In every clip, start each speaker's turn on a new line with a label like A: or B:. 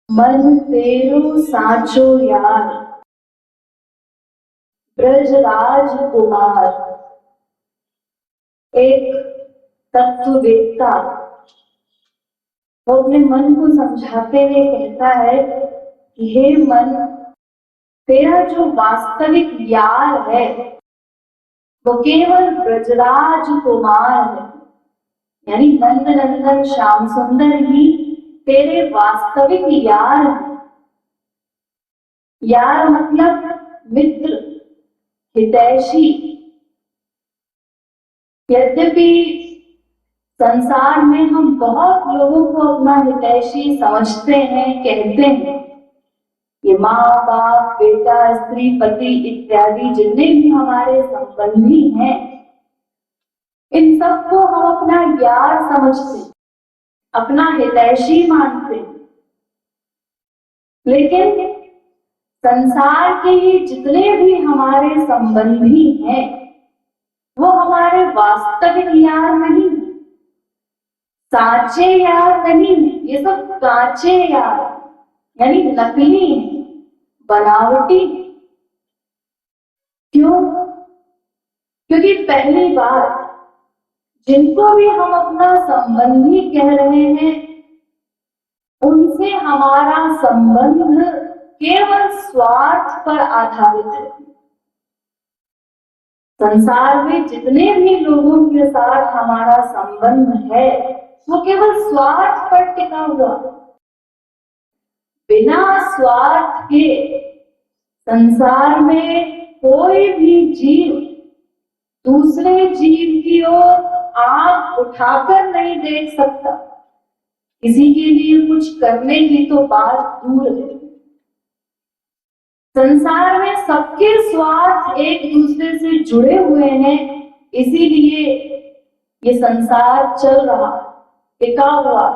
A: मन तेरो साचो यार ब्रजराज कुमार। एक तत्ववेत्ता वो अपने मन को समझाते हुए कहता है कि हे मन, तेरा जो वास्तविक यार है वो केवल ब्रजराज कुमार है, यानी नंद नंदन श्याम सुंदर ही तेरे वास्तविक यार है। यार मतलब मित्र, हितैषी। यद्यपि संसार में हम बहुत लोगों को अपना हितैषी समझते हैं, कहते हैं, ये माँ बाप, बेटा, स्त्री, पति इत्यादि जितने भी हमारे संबंधी हैं, इन सबको हम अपना यार समझते हैं, अपना हितैषी मानते हैं। लेकिन संसार के ये जितने भी हमारे संबंधी हैं वो हमारे वास्तविक यार नहीं, साचे यार नहीं, ये सब कांचे यार यानी नकली है, बनावटी। क्यों? क्योंकि पहली बात, जिनको भी हम अपना संबंधी कह रहे हैं उनसे हमारा संबंध केवल स्वार्थ पर आधारित है। संसार में जितने भी लोगों के साथ हमारा संबंध है वो केवल स्वार्थ पर टिका हुआ। बिना स्वार्थ के संसार में कोई भी जीव दूसरे जीव की ओर आंख उठाकर नहीं देख सकता। किसी के लिए कुछ करने की तो बात दूर है। संसार में सबके स्वार्थ एक दूसरे से जुड़े हुए हैं, इसीलिए ये संसार चल रहा, टिका हुआ।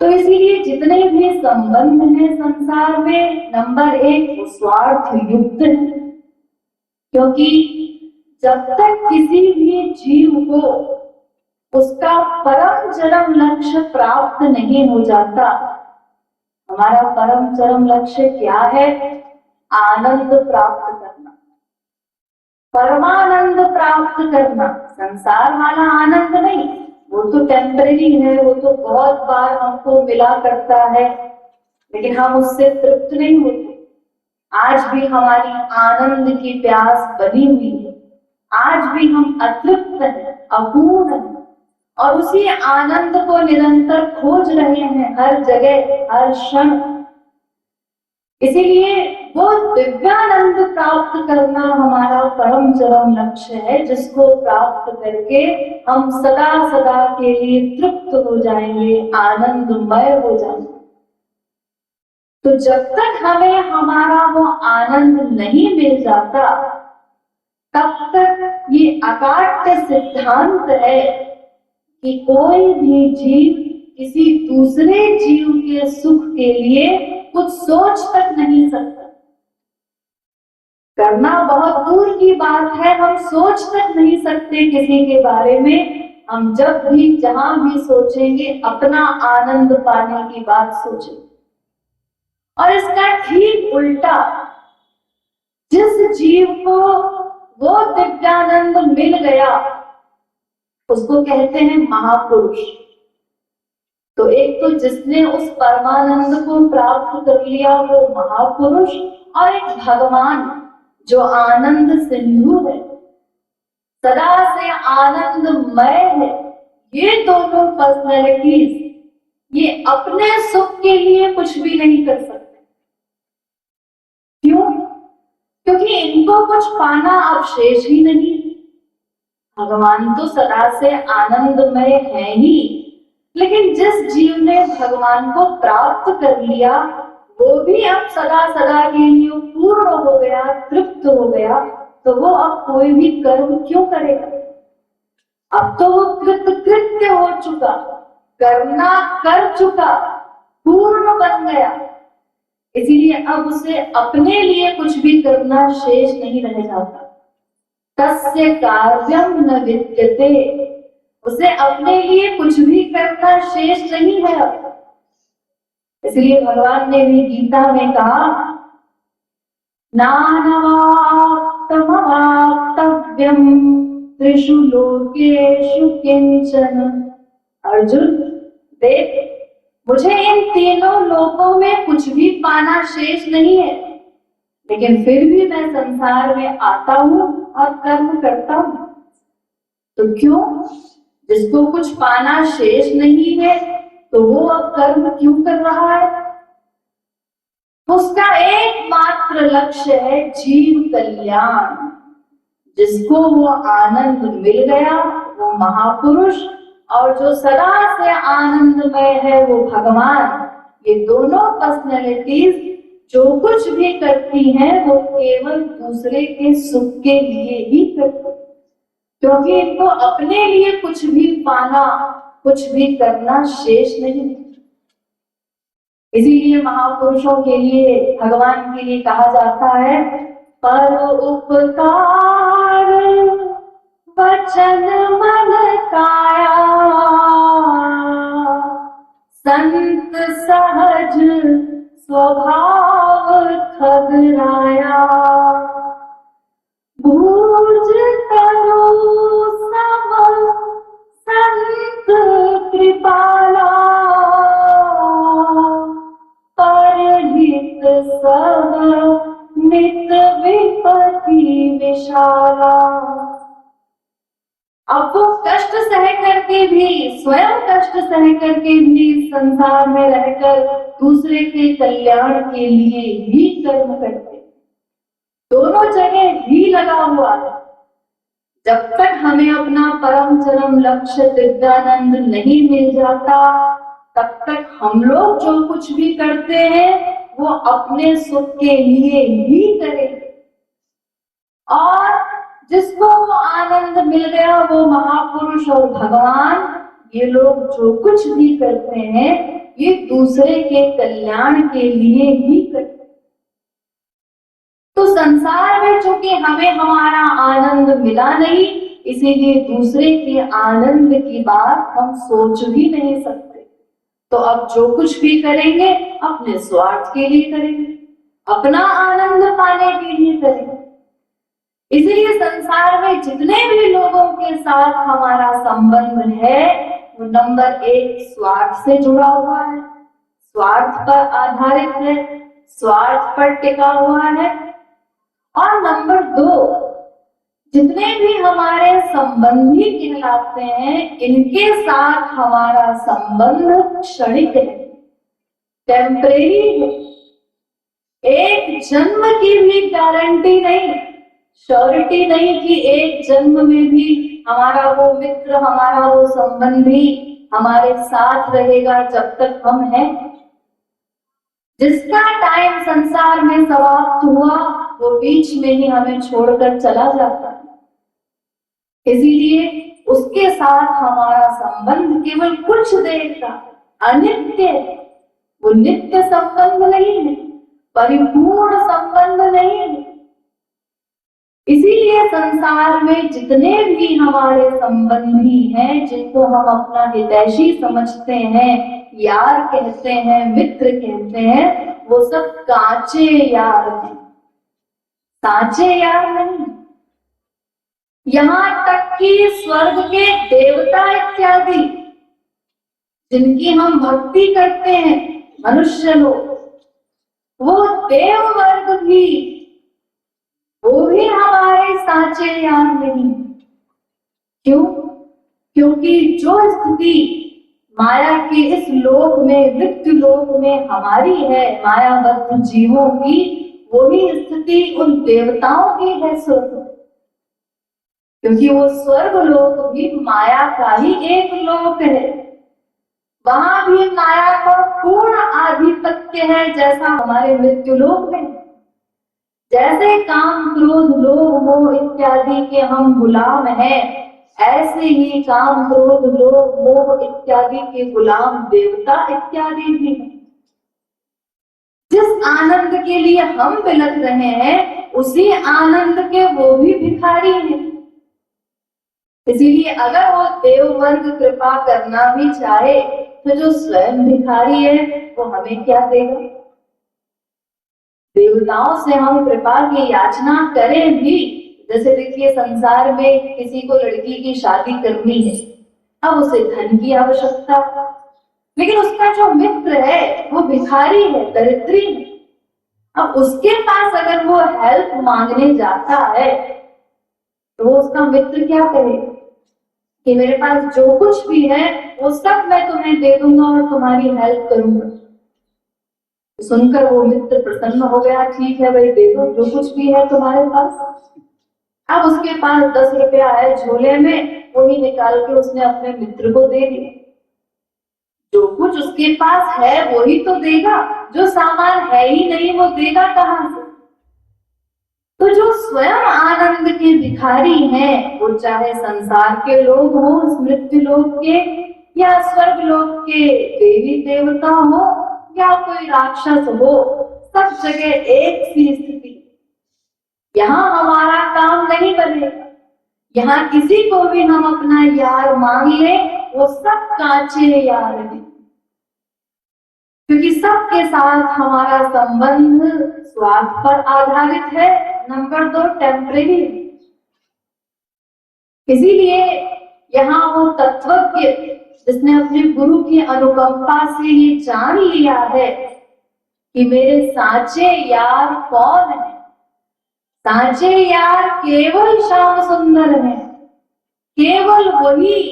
A: तो इसीलिए जितने भी संबंध हैं संसार में, नंबर एक वो स्वार्थ युक्त है। क्योंकि जब तक किसी भी जीव को उसका परम चरम लक्ष्य प्राप्त नहीं हो जाता, हमारा परम चरम लक्ष्य क्या है? आनंद प्राप्त करना, परमानंद प्राप्त करना। संसार वाला आनंद नहीं, वो तो टेम्परेरी है, वो तो बहुत बार हमको मिला करता है, लेकिन हम उससे तृप्त नहीं होते। आज भी हमारी आनंद की प्यास बनी हुई है, आज भी हम अतृप्त हैं, अपूर्ण हैं और उसी आनंद को निरंतर खोज रहे हैं हर जगह, हर क्षण। इसीलिए वो दिव्यानंद प्राप्त करना हमारा परम चरम लक्ष्य है, जिसको प्राप्त करके हम सदा सदा के लिए तृप्त हो जाएंगे, आनंदमय हो जाएंगे। तो जब तक हमें हमारा वो आनंद नहीं मिल जाता, तब तक ये अकाट्य सिद्धांत है कि कोई भी जीव किसी दूसरे जीव के सुख के लिए कुछ सोच तक नहीं सकता। करना बहुत दूर की बात है, हम सोच तक नहीं सकते किसी के बारे में। हम जब भी जहां भी सोचेंगे अपना आनंद पाने की बात सोचेंगे। और इसका ठीक उल्टा, जिस जीव को वो दिव्यानंद मिल गया उसको कहते हैं महापुरुष। तो एक तो जिसने उस परमानंद को प्राप्त कर लिया वो महापुरुष, और एक भगवान जो आनंद सिंधु है, सदा से आनंदमय है। ये दोनों पर्सनैलिटीज ये अपने सुख के लिए कुछ भी नहीं कर सकते। क्यों? क्योंकि इनको कुछ पाना अब शेष ही नहीं। भगवान तो सदा से आनंदमय है ही, लेकिन जिस जीव ने भगवान को प्राप्त कर लिया वो भी अब सदा सदा के लिए पूर्ण हो गया, तृप्त हो गया, तो वो अब कोई भी कर्म क्यों करेगा? अब तो वो कृतकृत्य हो चुका, करना कर चुका, पूर्ण बन गया। इसीलिए अब उसे अपने लिए कुछ भी करना शेष नहीं रह जाता। तस्य कार्यम न विद्यते, उसे अपने लिए कुछ भी करना शेष नहीं है अब। इसलिए भगवान ने भी गीता में कहा, नानवाप्तमवाप्तव्यम त्रिषु लोकेषु किंचन। अर्जुन देख, मुझे इन तीनों लोकों में कुछ भी पाना शेष नहीं है, लेकिन फिर भी मैं संसार में आता हूं और कर्म करता हूं। तो क्यों? जिसको कुछ पाना शेष नहीं है तो वो अब कर्म क्यों कर रहा है? उसका एकमात्र लक्ष्य है जीव कल्याण। जिसको वो आनंद मिल गया वो महापुरुष, और जो सदा से आनंदमय है वो भगवान। ये दोनों पर्सनैलिटीज जो कुछ भी करती हैं वो केवल दूसरे के सुख के लिए ही करती, क्योंकि इनको अपने लिए कुछ भी पाना, कुछ भी करना शेष नहीं। इसीलिए महापुरुषों के लिए, भगवान के लिए कहा जाता है, पर उपकार वचन मन काया, संत सहज स्वभाव खगराया, भूज करो सब संत कृपाला, परहित सब नित विपत्ति विशाला। अब वो कष्ट सह करके भी, स्वयं कष्ट सह करके भी संसार में रहकर दूसरे के कल्याण के लिए ही कर्म करते, दोनों जगह ही लगा हुआ है। जब तक हमें अपना परम चरम लक्ष्य दिव्यानंद नहीं मिल जाता, तब तक हम लोग जो कुछ भी करते हैं वो अपने सुख के लिए ही करेंगे। और जिसको वो आनंद मिल गया वो महापुरुष और भगवान, ये लोग जो कुछ भी करते हैं ये दूसरे के कल्याण के लिए ही करते हैं। तो संसार में चूंकि हमें हमारा आनंद मिला नहीं, इसीलिए दूसरे के आनंद की बात हम सोच भी नहीं सकते। तो अब जो कुछ भी करेंगे अपने स्वार्थ के लिए करेंगे, अपना आनंद पाने के लिए करेंगे। इसलिए संसार में जितने भी लोगों के साथ हमारा संबंध है वो नंबर 1 स्वार्थ से जुड़ा हुआ है, स्वार्थ पर आधारित है। स्वार्थ पर टिका हुआ है। और नंबर 2, जितने भी हमारे संबंधी कहलाते हैं, इनके साथ हमारा संबंध क्षणिक है, टेम्परेरी है। एक जन्म की भी गारंटी नहीं, श्योरिटी नहीं कि एक जन्म में भी हमारा वो मित्र, हमारा वो संबंधी हमारे साथ रहेगा जब तक हम हैं। जिसका टाइम संसार में समाप्त हुआ, वो बीच में ही हमें छोड़कर चला जाता है। इसीलिए उसके साथ हमारा संबंध केवल कुछ देर का, अनित्य, वो नित्य संबंध नहीं है, परिपूर्ण संबंध नहीं है। इसीलिए संसार में जितने भी हमारे संबंधी हैं, जिनको हम अपना हितैषी समझते हैं, यार कहते हैं, मित्र कहते हैं, वो सब कांचे यार हैं, साचे यार नहीं। यहाँ तक कि स्वर्ग के देवता इत्यादि जिनकी हम भक्ति करते हैं, मनुष्य लोग, वो देव वर्ग भी, वो भी हमारे साचे यार नहीं। क्यों? क्योंकि जो स्थिति माया के इस लोक में, मृत्यु लोक में हमारी है, मायाबद्ध जीवों की, वही स्थिति उन देवताओं की है स्वर्ग। क्योंकि वो स्वर्ग लोक भी माया का ही एक लोक है, वहां भी माया का पूर्ण आधिपत्य है, जैसा हमारे मृत्यु लोक में। जैसे काम, क्रोध, लोभ, मोह इत्यादि के हम गुलाम हैं, ऐसे ही काम, क्रोध, लोभ, मोह इत्यादि के गुलाम देवता इत्यादि भी हैं। जिस आनंद के लिए हम बिलख रहे हैं, उसी आनंद के वो भी भिखारी हैं। इसीलिए अगर वो देव वर्ग कृपा करना भी चाहे, तो जो स्वयं भिखारी है वो हमें क्या देगा? देवताओं से हम कृपा की याचना करें भी, जैसे देखिए संसार में किसी को लड़की की शादी करनी है, अब उसे धन की आवश्यकता, लेकिन उसका जो मित्र है वो भिखारी है, दरिद्री है। अब उसके पास अगर वो हेल्प मांगने जाता है, तो वो उसका मित्र क्या कहेगा कि मेरे पास जो कुछ भी है वो सब मैं तुम्हें दे दूंगा और तुम्हारी हेल्प करूंगा। सुनकर वो मित्र प्रसन्न हो गया, ठीक है भाई दे दो जो कुछ भी है तुम्हारे पास। अब उसके पास 10 रुपया है झोले में, वही निकाल के उसने अपने मित्र को दे दिया। जो कुछ उसके पास है वही तो देगा, जो सामान है ही नहीं वो देगा कहां से? तो जो स्वयं आनंद के भिखारी हैं, वो चाहे संसार के लोग हो, मृत्यु लोक के या स्वर्ग लोक के देवी देवता हो या कोई राक्षस हो, सब जगह एक सी स्थिति। यहाँ हमारा काम नहीं बनेगा, यहाँ किसी को भी हम अपना यार मान ले, वो सब कांचे यार हैं, क्योंकि सबके साथ हमारा संबंध स्वार्थ पर आधारित है। Number 2, temporary. इसीलिए यहाँ वो तत्वज्ञ जिसने अपने गुरु की अनुकंपा से ये जान लिया है कि मेरे साचे यार कौन है, साचे यार केवल श्याम सुंदर है, केवल वही,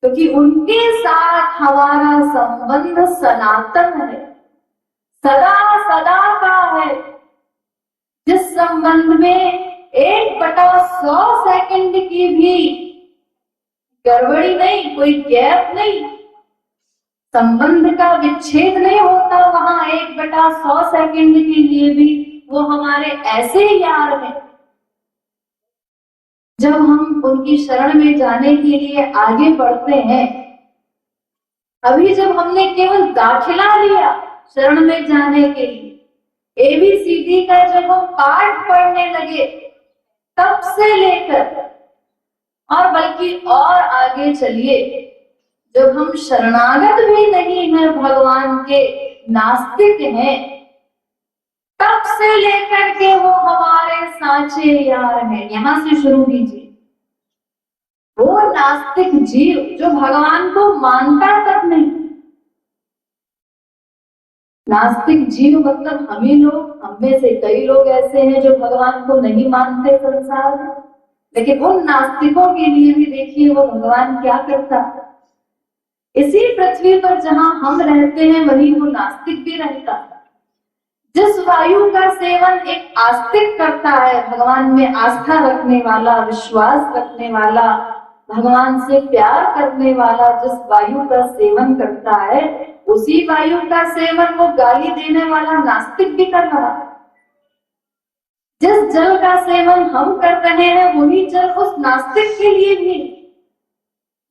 A: क्योंकि उनके साथ हमारा संबंध सनातन है, सदा सदा का है। जिस संबंध में 1/100 सेकंड की भी गड़बड़ी नहीं, कोई गैप नहीं, संबंध का विच्छेद नहीं होता, वहां 1/100 सेकंड के लिए भी वो हमारे ऐसे यार हैं। जब हम उनकी शरण में जाने के लिए आगे बढ़ते हैं, अभी जब हमने केवल दाखिला लिया शरण में जाने के लिए, ABCD का जब हम पाठ पढ़ने लगे, तब से लेकर और बल्कि और आगे चलिए, जब हम शरणागत भी नहीं है भगवान के, नास्तिक हैं, तब से लेकर के वो हमारे साचे यार हैं। यहां से शुरू कीजिए। वो नास्तिक जीव जो भगवान को मानता तक नहीं, नास्तिक जीव मतलब हम ही लोग, हम में से कई लोग ऐसे हैं जो भगवान को नहीं मानते संसार में, लेकिन उन नास्तिकों के लिए भी देखिए वो भगवान क्या करता है। इसी पृथ्वी पर जहां हम रहते हैं वहीं वो नास्तिक भी रहता है। जिस वायु का सेवन एक आस्तिक करता है, भगवान में आस्था रखने वाला, विश्वास रखने वाला, भगवान से प्यार करने वाला जिस वायु का सेवन करता है, उसी वायु का सेवन वो गाली देने वाला नास्तिक भी कर रहा है। जिस जल का सेवन हम कर रहे हैं वही जल उस नास्तिक के लिए भी।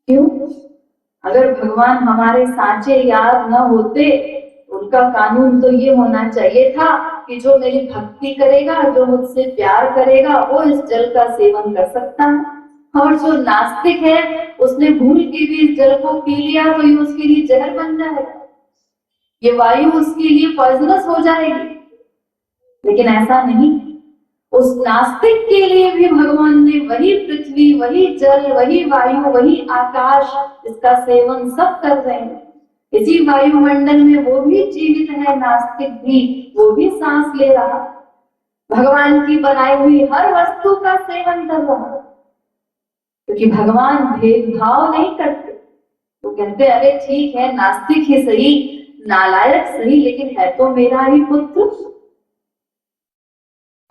A: क्यों? अगर भगवान हमारे साचे यार न होते, उनका कानून तो ये होना चाहिए था कि जो मेरी भक्ति करेगा, जो मुझसे प्यार करेगा, वो इस जल का सेवन कर सकता है। और जो नास्तिक है उसने भूल के भी इस जल को पी लिया तो ये उसके लिए जहर बन जाएगा, ये वायु उसके लिए पॉइजनस हो जाएगी। लेकिन ऐसा नहीं, उस नास्तिक के लिए भी भगवान ने वही पृथ्वी, वही जल, वही वायु, वही आकाश, इसका सेवन सब कर रहे हैं। इसी वायुमंडल में वो भी जीवित है, नास्तिक भी, वो भी सांस ले रहा, भगवान की बनाई हुई हर वस्तु का सेवन कर रहा, क्योंकि भगवान भेदभाव नहीं करते। तो कहते अरे ठीक है, नास्तिक ही सही, नालायक सही, लेकिन है तो मेरा ही पुत्र।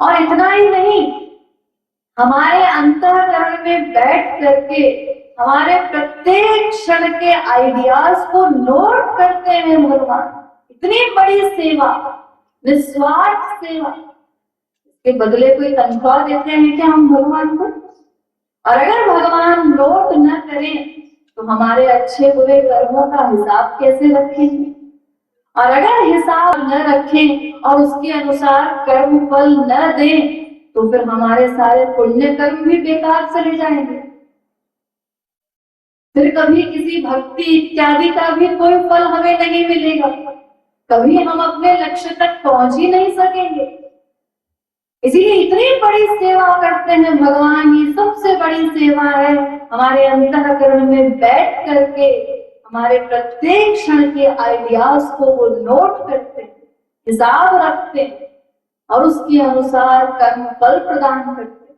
A: और इतना ही नहीं, हमारे अंतःकरण में बैठ करके हमारे प्रत्येक क्षण के आइडियाज को नोट करते हैं भगवान। इतनी बड़ी सेवा, निस्वार्थ सेवा, इसके बदले कोई तनख्वाह देते हैं क्या हम भगवान को? और अगर भगवान नोट न करें तो हमारे अच्छे बुरे कर्मों का हिसाब कैसे रखेंगे? और अगर हिसाब न रखें और उसके अनुसार कर्म फल न दें तो फिर हमारे सारे पुण्य कर्म भी बेकार चले जाएंगे। फिर कभी किसी भक्ति इत्यादि का भी कोई फल हमें नहीं मिलेगा, कभी हम अपने लक्ष्य तक पहुंच ही नहीं सकेंगे। इसीलिए इतनी बड़ी सेवा करते हैं भगवान, ये सबसे बड़ी सेवा है हमारे अंतःकरण में बैठ करके हमारे प्रत्येक क्षण के आइडियाज को वो नोट करते, हिसाब रखते और उसके अनुसार कर्म फल प्रदान करते।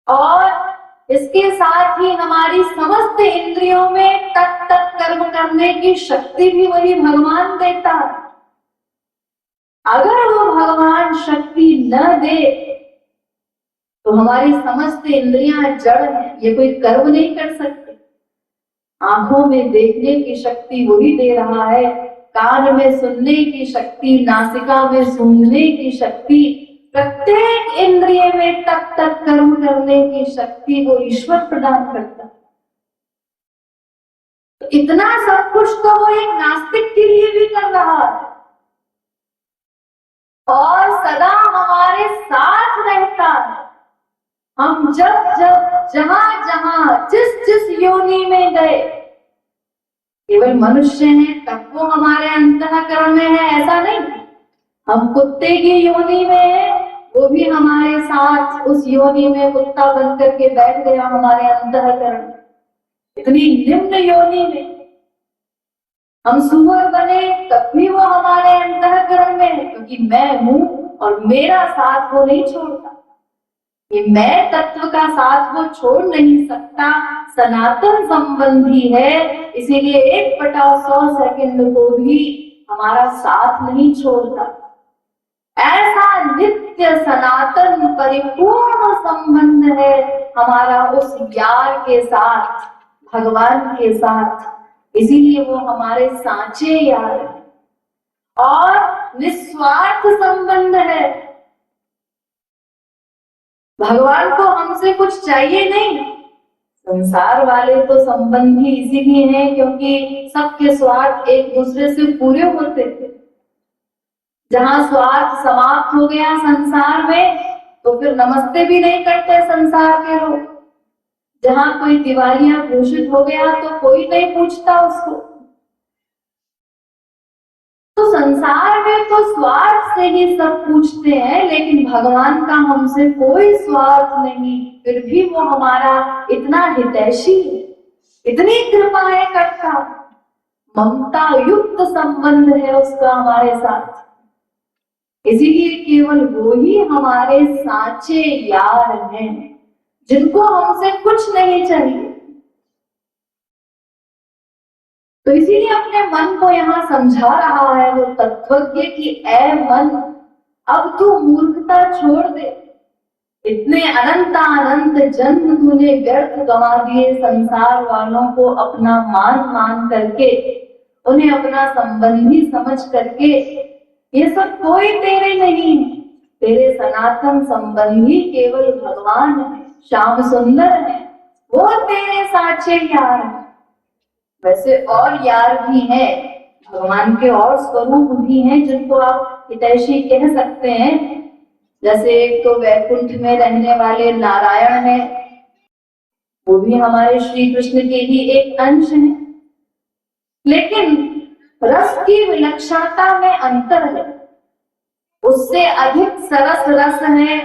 A: और इसके साथ ही हमारी समस्त इंद्रियों में तक तक कर्म करने की शक्ति भी वही भगवान देता है। अगर वो भगवान शक्ति न दे तो हमारी समस्त इंद्रियां जड़ हैं, ये कोई कर्म नहीं कर सकते। आंखों में देखने की शक्ति वही दे रहा है, कान में सुनने की शक्ति, नासिका में सूंघने की शक्ति, प्रत्येक इंद्रिय में तक तक कर्म करने की शक्ति वो ईश्वर प्रदान करता है। तो इतना सब कुछ तो वो एक नास्तिक के लिए भी कर रहा है और सदा हमारे साथ रहता है। हम जब जब जहां जहां जिस जिस योनि में गए, केवल मनुष्य हैं तब वो हमारे अंतःकरण में है ऐसा नहीं। हम कुत्ते की योनि में है, वो भी हमारे साथ उस योनि में कुत्ता बन करके बैठ गया हमारे अंतःकरण। इतनी निम्न योनि में हम सुअर बने तब भी वो हमारे अंतःकरण में है, क्योंकि मैं हूं और मेरा साथ वो नहीं छोड़ता। ये मैं तत्व का साथ वो छोड़ नहीं सकता, सनातन संबंधी है, इसीलिए 1/100 सेकंड को भी हमारा साथ नहीं छोड़ता। ऐसा नित्य सनातन परिपूर्ण संबंध है हमारा उस यार के साथ, भगवान के साथ। इसीलिए वो हमारे साचे यार है और निस्वार्थ संबंध है। भगवान को हमसे कुछ चाहिए नहीं। संसार वाले तो संबंधी इसीलिए हैं क्योंकि सबके स्वार्थ एक दूसरे से पूरे होते थे। जहां स्वार्थ समाप्त हो गया संसार में तो फिर नमस्ते भी नहीं करते संसार के लोग। जहां कोई दिवालिया घोषित हो गया तो कोई नहीं पूछता उसको। तो संसार में तो स्वार्थ से ही सब पूछते हैं, लेकिन भगवान का हमसे कोई स्वार्थ नहीं, फिर भी वो हमारा इतना हितैषी है, इतनी कृपाएं करता। ममता युक्त संबंध है उसका हमारे साथ। इसीलिए केवल वो ही हमारे साचे यार हैं, जिनको हमसे कुछ नहीं चाहिए। तो इसीलिए अपने मन को यहाँ समझा रहा है वो तत्वज्ञ कि ऐ मन, अब तू मूर्खता छोड़ दे। इतने अनंत जन्म तूने व्यर्थ गंवा दिए, संसार वालों को अपना मान मान करके, उन्हें अपना संबंधी समझ करके। ये सब कोई तेरे नहीं है, तेरे सनातन संबंधी केवल भगवान है, श्याम सुंदर है, वो तेरे साचे यार है। वैसे और यार भी हैं, भगवान के और स्वरूप भी हैं जिनको आप हितैषी कह सकते हैं। जैसे एक तो वैकुंठ में रहने वाले नारायण हैं, वो भी हमारे श्री कृष्ण के ही एक अंश हैं, लेकिन रस की विलक्षणता में अंतर है। उससे अधिक सरस रस है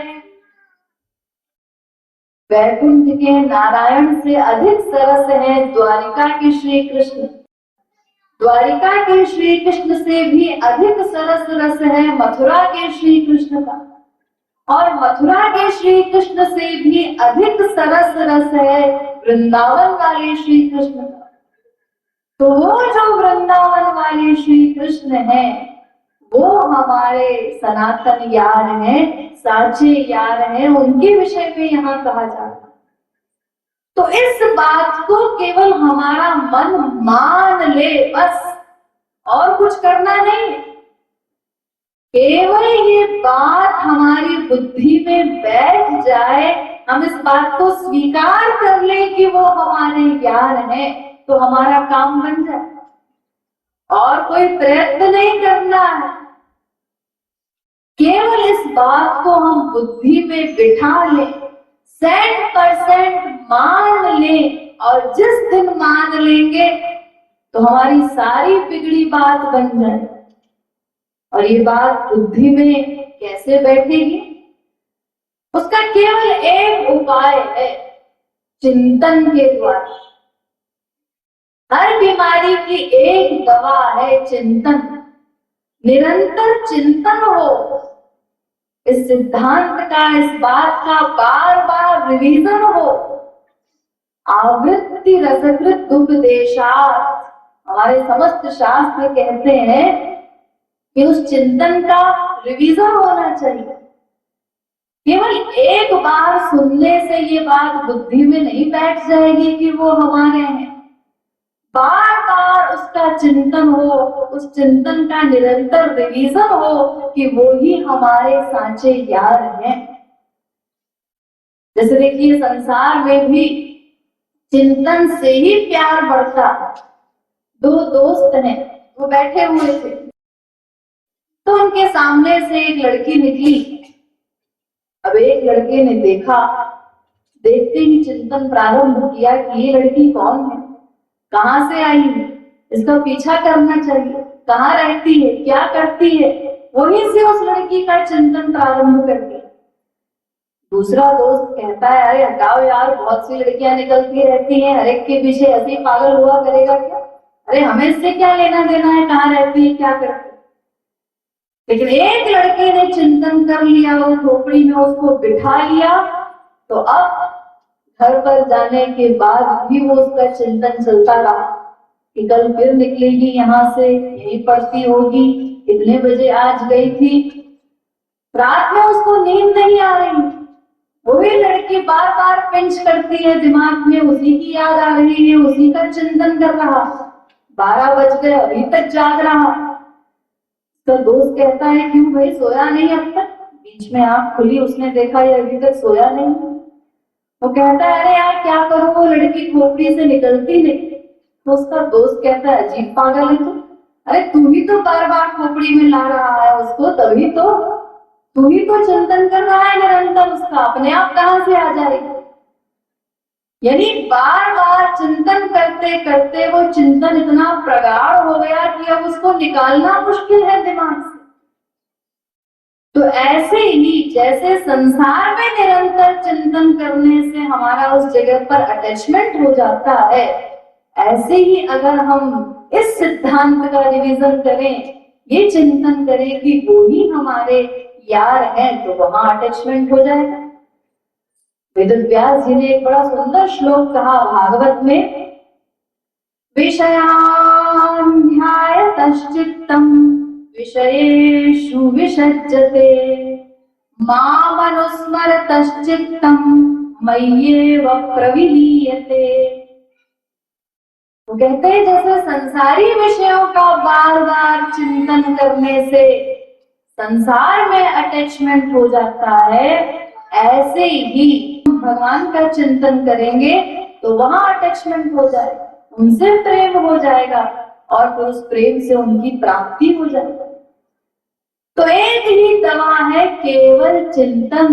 A: वैकुंठ के नारायण से, अधिक सरस है द्वारिका के श्री कृष्ण। द्वारिका के श्री कृष्ण से भी अधिक सरस रस है मथुरा के श्री कृष्ण का, और मथुरा के श्री कृष्ण से भी अधिक सरस रस है वृंदावन वाले श्री कृष्ण का। तो वो जो वृंदावन वाले श्री कृष्ण है, वो हमारे सनातन यार हैं, साचे यार हैं, उनके विषय में यहाँ कहा जाता है। तो इस बात को केवल हमारा मन मान ले बस, और कुछ करना नहीं। केवल ये बात हमारी बुद्धि में बैठ जाए, हम इस बात को स्वीकार कर ले कि वो हमारे यार हैं, तो हमारा काम बन जाए। और कोई प्रयत्न नहीं करना है, केवल इस बात को हम बुद्धि में बिठा लें, 100% मान लें, और जिस दिन मान लेंगे तो हमारी सारी बिगड़ी बात बन जाए। और ये बात बुद्धि में कैसे बैठेगी? उसका केवल एक उपाय है, चिंतन के द्वारा। हर बीमारी की एक दवा है चिंतन। निरंतर चिंतन हो, इस सिद्धांत का, इस बात का बार बार रिवीजन हो। आवृत्ति रसकृत उपदेशात्, हमारे समस्त शास्त्र कहते हैं कि उस चिंतन का रिवीजन होना चाहिए। केवल एक बार सुनने से ये बात बुद्धि में नहीं बैठ जाएगी कि वो हमारे हैं। बार बार उसका चिंतन हो, उस चिंतन का निरंतर रिवीजन हो कि वो ही हमारे साचे यार हैं। जैसे देखिए, संसार में भी चिंतन से ही प्यार बढ़ता। दो दोस्त हैं, वो बैठे हुए थे, तो उनके सामने से एक लड़की निकली। अब एक लड़के ने देखा, देखते ही चिंतन प्रारंभ किया कि ये लड़की कौन है, कहां से आई है, इसका पीछा करना चाहिए, कहाँ रहती है, क्या करती है। वहीं से उस लड़की का चिंतन प्रारंभ कर दिया। दूसरा दोस्त कहता है, अरे हटाओ यार, बहुत सी लड़कियां निकलती रहती हैं, हर एक के पीछे ऐसे ही पागल हुआ करेगा क्या, अरे हमें इससे क्या लेना देना है, कहाँ रहती है, क्या करती है। लेकिन एक लड़के ने चिंतन कर लिया, वो खोपड़ी में उसको बिठा लिया, तो अब घर पर जाने के बाद भी वो उसका चिंतन चलता रहा कि कल फिर निकलेगी यहाँ से, यही पढ़ती होगी, इतने बजे आज गई थी। रात में उसको नींद नहीं आ रही, वही लड़की बार बार पिंच करती है दिमाग में, उसी की याद आ रही है, उसी का चिंतन कर रहा। 12 बज गए, अभी तक जाग रहा। तो दोस्त कहता है, क्यों भाई, सोया नहीं अब तक? बीच में आंख खुली, उसने देखा ये अभी तक सोया नहीं। वो कहता है, अरे यार क्या करूं, वो लड़की खोपड़ी से निकलती नहीं। तो उसका दोस्त कहता है, अजीब पागल है तू, अरे तू ही तो बार बार खोपड़ी में ला रहा है उसको, तभी तो तू ही तो चिंतन कर रहा है निरंतर, उसका अपने आप कहां से आ जाएगा। यानी बार बार चिंतन करते करते वो चिंतन इतना प्रगाढ़ हो गया कि अब उसको निकालना मुश्किल है दिमाग से। तो ऐसे ही जैसे संसार में निरंतर चिंतन करने से हमारा उस जगह पर अटैचमेंट हो जाता है, ऐसे ही अगर हम इस सिद्धांत का रिवीजन करें, ये चिंतन करें कि वो ही हमारे यार हैं, तो वहां अटैचमेंट हो जाएगा। वेद व्यास जी ने एक बड़ा सुंदर श्लोक कहा भागवत में, विषयान् ध्यायतश्चित्तम् विषयेषु विषज्यते मामनुस्मरतश्चित्तम् मय्येव प्रविलीयते। वो कहते हैं जैसे संसारी विषयों का बार बार चिंतन करने से संसार में अटैचमेंट हो जाता है, ऐसे ही भगवान का चिंतन करेंगे तो वहां अटैचमेंट हो जाएगा, उनसे प्रेम हो जाएगा और फिर उस प्रेम से उनकी प्राप्ति हो जाएगी। तो एक ही दवा है केवल चिंतन।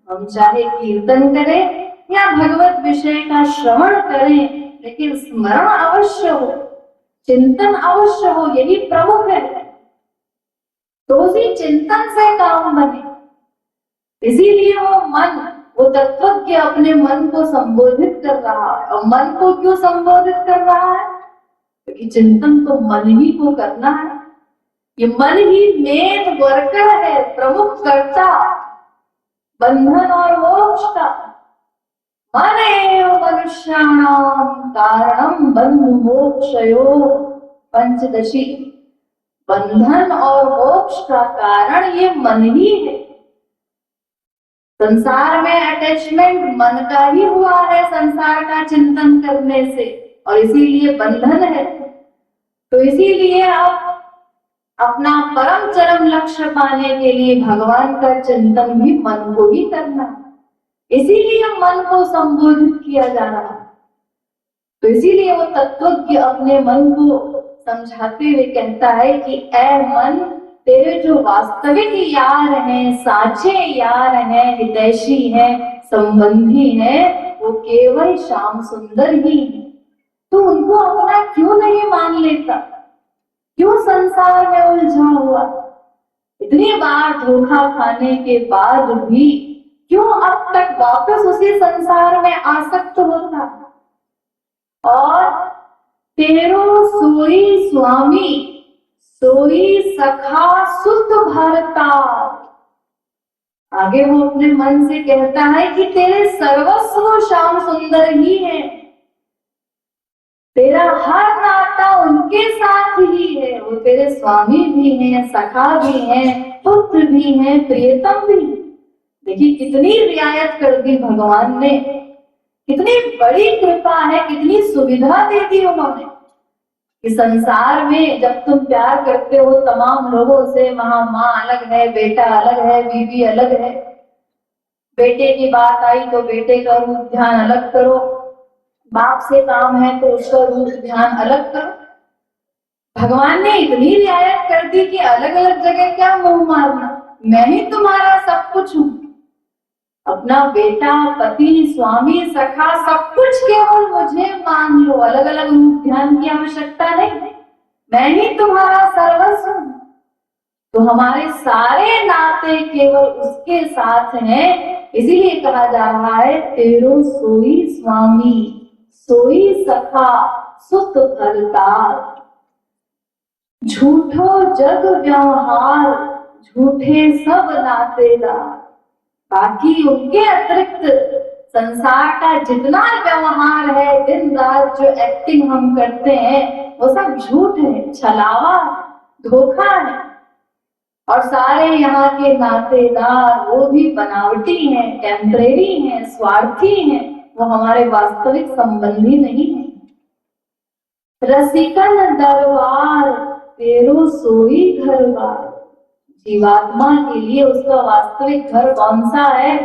A: हम चाहे कीर्तन करें या भगवत विषय का श्रवण करें, लेकिन स्मरण अवश्य हो, चिंतन अवश्य हो, यही प्रमुख है। तो उसी चिंतन से काम बने। इसीलिए वो तत्वज्ञ अपने मन को संबोधित कर रहा है। और मन को क्यों संबोधित कर रहा है? क्योंकि चिंतन तो मन ही को करना है। ये मन ही मेन वर्कर है, प्रमुख कर्ता बंधन और मोक्ष का। मन एव मनुष्याणां कारणं बंधु मोक्षयोः पंचदशी। बंधन और मोक्ष का कारण ये मन ही है। संसार में अटैचमेंट मन का ही हुआ है संसार का चिंतन करने से, और इसीलिए बंधन है। तो इसीलिए अब अपना परम चरम लक्ष्य पाने के लिए भगवान का चिंतन भी मन को ही करना, इसीलिए मन को संबोधित किया जा रहा है। तो इसीलिए वो तत्वज्ञ अपने मन को समझाते हुए कहता है कि ऐ मन, तेरे जो वास्तविक यार हैं, साचे यार हैं, हितैषी हैं, संबंधी हैं, वो केवल श्याम सुंदर ही है। तो उनको अपना क्यों नहीं मान लेता? क्यों संसार में उलझा हुआ? इतनी बार धोखा खाने के बाद भी क्यों अब तक वापस उसी संसार में आसक्त होता? और तेरो सोई स्वामी सोई सखा सुत भरता। आगे वो अपने मन से कहता है कि तेरे सर्वस्व श्याम सुंदर ही है, तेरा हर नाता उनके साथ ही है। वो तेरे स्वामी भी हैं, सखा भी हैं, पुत्र भी हैं, प्रियतम भी। देखिए कितनी रियायत कर दी भगवान ने, कितनी बड़ी कृपा है, कितनी सुविधा दे दी उन्होंने कि संसार में जब तुम प्यार करते हो तमाम लोगों से, वहां माँ अलग है, बेटा अलग है, बीवी अलग है। बेटे की बात आई तो बेटे का रूप ध्यान अलग करो, बाप से काम है तो उसका रूप ध्यान अलग करो। भगवान ने इतनी रियायत कर दी कि अलग अलग जगह क्या मुंह मारना, मैं ही तुम्हारा सब कुछ हूँ। अपना बेटा, पति, स्वामी, सखा सब कुछ केवल मुझे मान लो, अलग अलग रूप ध्यान की आवश्यकता नहीं, मैं ही तुम्हारा सर्वस्व हूँ। तो हमारे सारे नाते केवल उसके साथ हैं, इसीलिए कहा जा रहा है तेरो सोई स्वामी सोई सखा सुत भरतार। झूठो जग व्यवहार झूठे सब नातेदार। बाकी उनके अतिरिक्त संसार का जितना व्यवहार है, दिन रात जो एक्टिंग हम करते हैं, वो सब झूठ है, छलावा, धोखा है। और सारे यहाँ के नातेदार वो भी बनावटी हैं, टेम्परेरी हैं, स्वार्थी हैं, वो हमारे वास्तविक संबंधी नहीं है। रसिकन दरबार तेरो सोई घरबार। जीवात्मा के लिए उसका वास्तविक घर कौन सा है?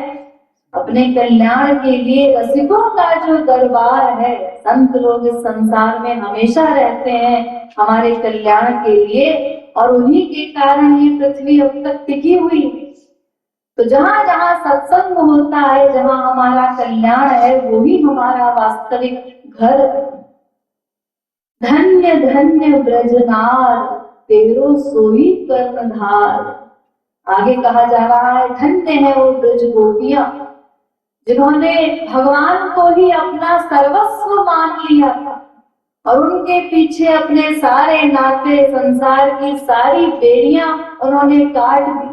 A: अपने कल्याण के लिए रसिकों का जो दरबार है। संत लोग इस संसार में हमेशा रहते हैं हमारे कल्याण के लिए, और उन्हीं के कारण ये पृथ्वी अब तक टिकी हुई है। तो जहां जहां सत्संग होता है, जहां हमारा कल्याण है, वो ही हमारा वास्तविक घर है। धन्य धन्य ब्रजनार तेरो सोई कर्णधार। आगे कहा जा रहा है धन्य है वो ब्रज गोपियां जिन्होंने भगवान को ही अपना सर्वस्व मान लिया था। और उनके पीछे अपने सारे नाते, संसार की सारी बेड़ियां उन्होंने काट दी।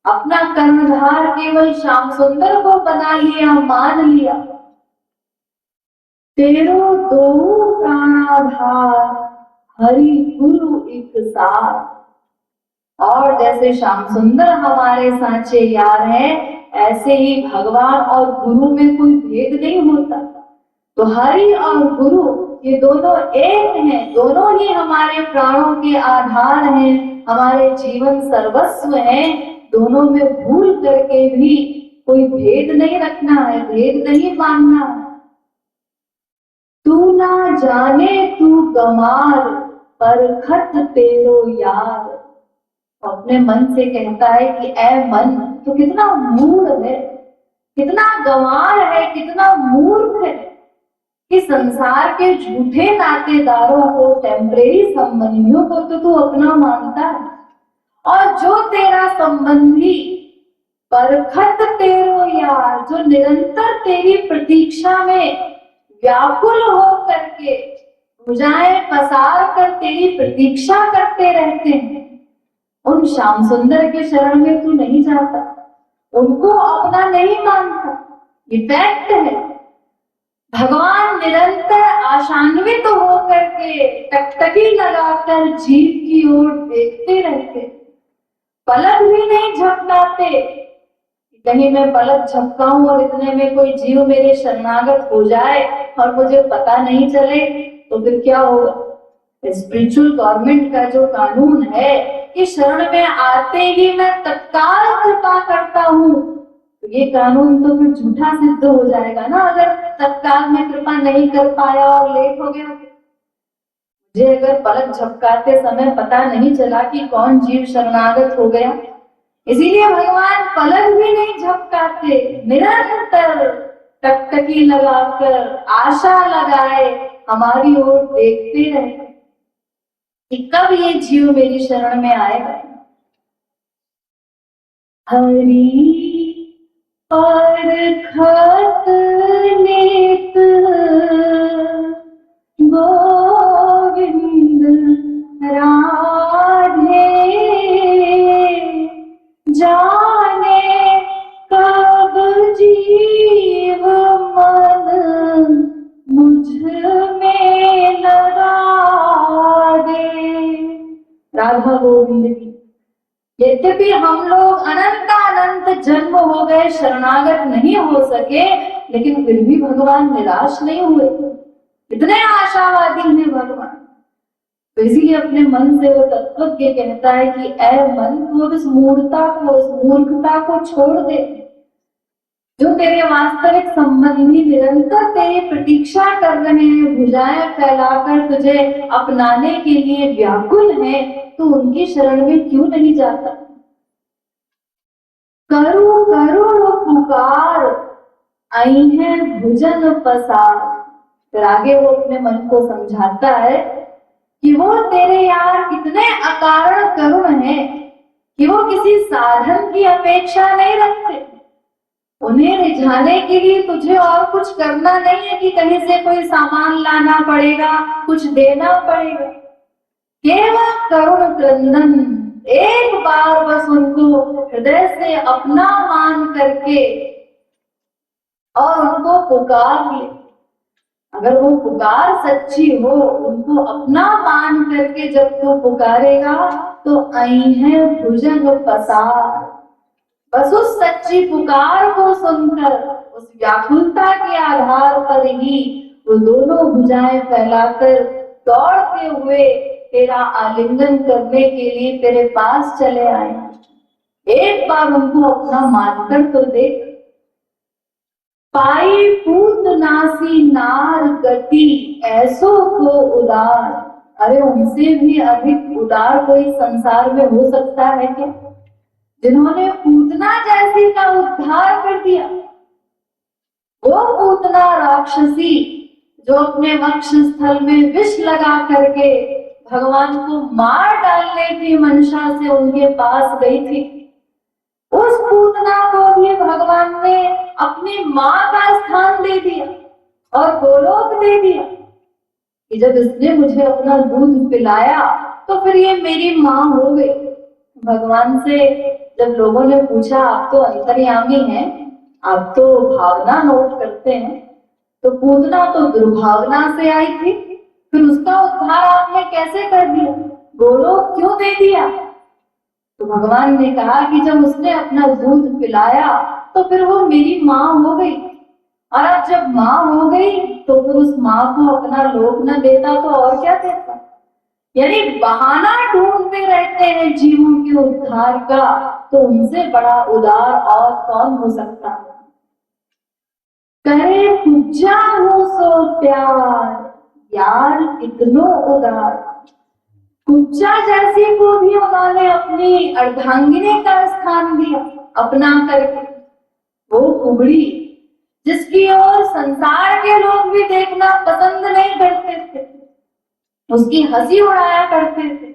A: अपना कर्णधार केवल श्याम सुंदर को बना लिया, मान लिया। तेरो दो प्राणाधार, हरि गुरु एक साथ। और जैसे श्याम सुंदर हमारे सांचे यार हैं, ऐसे ही भगवान और गुरु में कोई भेद नहीं होता। तो हरि और गुरु ये दोनों एक हैं, दोनों ही हमारे प्राणों के आधार हैं, हमारे जीवन सर्वस्व हैं। दोनों में भूल करके भी कोई भेद नहीं रखना है, भेद नहीं मानना है। तू ना जाने तू गमार, परखत तेरो यार। अपने मन से कहता है कि ऐ मन, तो कितना मूढ़ है, कितना गंवार है, कितना मूर्ख है कि संसार के झूठे नातेदारों को, टेम्परेरी संबंधियों को तो तू अपना मानता है। और जो तेरा संबंधी परखत तेरो यार, जो निरंतर तेरी प्रतीक्षा में व्याकुल हो करके भुजाएं पसार कर तेरी प्रतीक्षा करते रहते हैं, उन श्याम सुंदर के शरण में तू नहीं जाता, उनको अपना नहीं मानता। ये फैक्ट है। भगवान निरंतर आशान्वित तो होकर के टकटकी लगाकर जीव की ओर देखते रहते, पलक भी नहीं झपकाते। कहीं मैं पलक झपकाऊं और इतने में कोई जीव मेरे शरणागत हो जाए और मुझे पता नहीं चले तो फिर क्या होगा? स्पिरिचुअल गवर्नमेंट का जो कानून है कि शरण में आते ही मैं तत्काल कृपा करता हूँ, तो ये कानून तो फिर झूठा सिद्ध हो जाएगा ना। अगर तत्काल में कृपा नहीं कर पाया और लेट हो गया, मुझे अगर पलक झपकाते समय पता नहीं चला कि कौन जीव शरणागत हो गया, इसीलिए भगवान पलक भी नहीं झपकाते, निरंतर टकटकी लगाकर आशा लगाए हमारी ओर देखते रहे कि कब ये जीव मेरी शरण में आएगा। हरि परखत नेत गोविंद राधे, जाने कब जीव मन मुझ में लगा दे। राधा गोविंद की। यद्यपि हम लोग अनंत अनंत जन्म हो गए शरणागत नहीं हो सके, लेकिन फिर भी भगवान निराश नहीं हुए, इतने आशावादी हैं भगवान। तो इसीलिए अपने मन से वो तत्वज्ञ कहता है कि ऐ मन, तू अब इस मूर्खता को, इस मूर्खता को छोड़ दे। जो तेरे वास्तविक संबंधी निरंतर तेरी प्रतीक्षा कर रहे हैं, भुजाएं फैलाकर तुझे अपनाने के लिए व्याकुल हैं, तो उनकी शरण में क्यों नहीं जाता? करो करो पुकार, आई है भुजन पसार। फिर आगे वो अपने मन को समझाता है कि वो तेरे यार कितने अकारण करुण हैं कि वो किसी साधन की अपेक्षा नहीं रखते। उन्हें रिझाने के लिए तुझे और कुछ करना नहीं है कि कहीं से कोई सामान लाना पड़ेगा, कुछ देना पड़ेगा। केवल करुण क्रंदन, एक बार बस उनको हृदय से अपना मान करके और उनको पुकार ले। अगर वो पुकार सच्ची हो, उनको अपना मान करके जब तू पुकारेगा तो आई है भुजंग पसार। बस उस सच्ची पुकार को सुनकर, उस व्याकुलता के आधार पर ही वो दोनों भुजाएं फैलाकर दौड़ते हुए तेरा आलिंगन करने के लिए तेरे पास चले आए। एक बार उनको अपना मानकर तो देख। पाई पूत नासी नार गति, ऐसो को उदार। अरे उनसे भी अधिक उदार कोई संसार में हो सकता है क्या? जिन्होंने पूतना जैसी का उद्धार कर दिया। वो पूतना राक्षसी जो अपने वक्ष स्थल में विष लगा करके भगवान को मार डालने की मंशा से उनके पास गई थी, उस पूतना को भी भगवान ने अपनी मां का स्थान दे दिया और गोलोक दे दिया। कि जब इसने मुझे अपना दूध पिलाया तो फिर ये मेरी माँ हो गई। भगवान से जब लोगों ने पूछा, आप तो अंतर्यामी हैं, आप तो भावना नोट करते हैं, तो पूतना तो दुर्भावना से आई थी, फिर उसका उद्धार आपने कैसे कर दिया, गोलोक क्यों दे दिया? तो भगवान ने कहा कि जब उसने अपना दूध पिलाया तो फिर वो मेरी माँ हो गई, और अब जब माँ हो गई तो फिर उस माँ को अपना लोक न देता तो और क्या देता। यानी बहाना ढूंढते रहते हैं जीवों के उद्धार का, तो उनसे बड़ा उदार और कौन हो सकता है। करे पूजा हो सो प्यार, यार कितनो उदार। कुब्जा जैसी को भी उन्होंने अपनी अर्धांगिनी का स्थान दिया अपना करके। वो कुबड़ी जिसकी ओर संसार के लोग भी देखना पसंद नहीं करते थे, उसकी हंसी उड़ाया करते थे।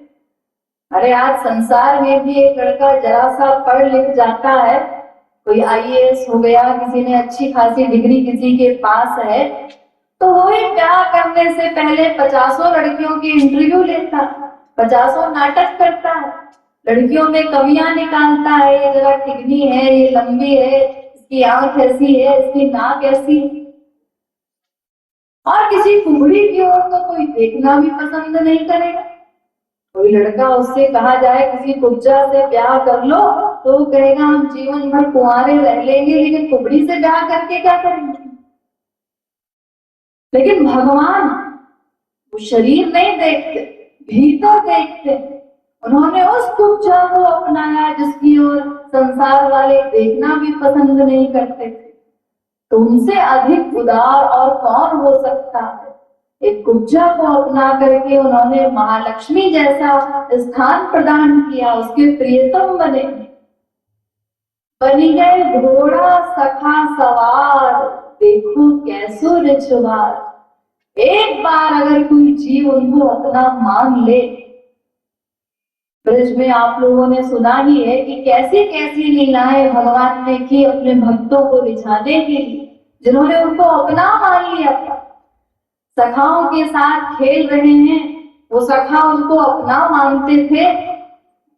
A: अरे आज संसार में भी एक लड़का जरा सा पढ़ लिख जाता है, कोई आईएएस हो गया, किसी ने अच्छी खासी डिग्री किसी के पास है, तो वो ही ब्याह करने से पहले 50 लड़कियों की इंटरव्यू लेता है, 50 नाटक करता है, लड़कियों में कमियां निकालता है, ये जरा टिकनी है, ये लंबी है, इसकी आंख ऐसी है, इसकी नाक ऐसी है। और किसी कुबड़ी की ओर तो कोई देखना भी पसंद नहीं करेगा। कोई लड़का उससे कहा जाए किसी कुब्जा से ब्याह कर लो, तो वो कहेगा हम जीवन भर कुंवारे रह लेंगे, लेकिन कुबड़ी से ब्याह करके क्या करेंगे। लेकिन भगवान वो शरीर नहीं देखते, भीतर देखते। उन्होंने उस कुब्जा को अपनाया जिसकी ओर संसार वाले देखना भी पसंद नहीं करते थे। तो उनसे अधिक उदार और कौन हो सकता है। एक कुब्जा को अपना करके उन्होंने महालक्ष्मी जैसा स्थान प्रदान किया, उसके प्रियतम बने, बनी गए घोड़ा सखा सवार, देखो कैसो रिछवार। एक बार अगर कोई जीव उनको अपना मान ले, ब्रज में आप लोगों ने सुना ही है कि कैसी कैसी लीलाएं भगवान ने की अपने भक्तों को रिझाने के लिए, जिन्होंने उनको अपना मान लिया था। सखाओं के साथ खेल रहे हैं, वो सखा उनको अपना मानते थे,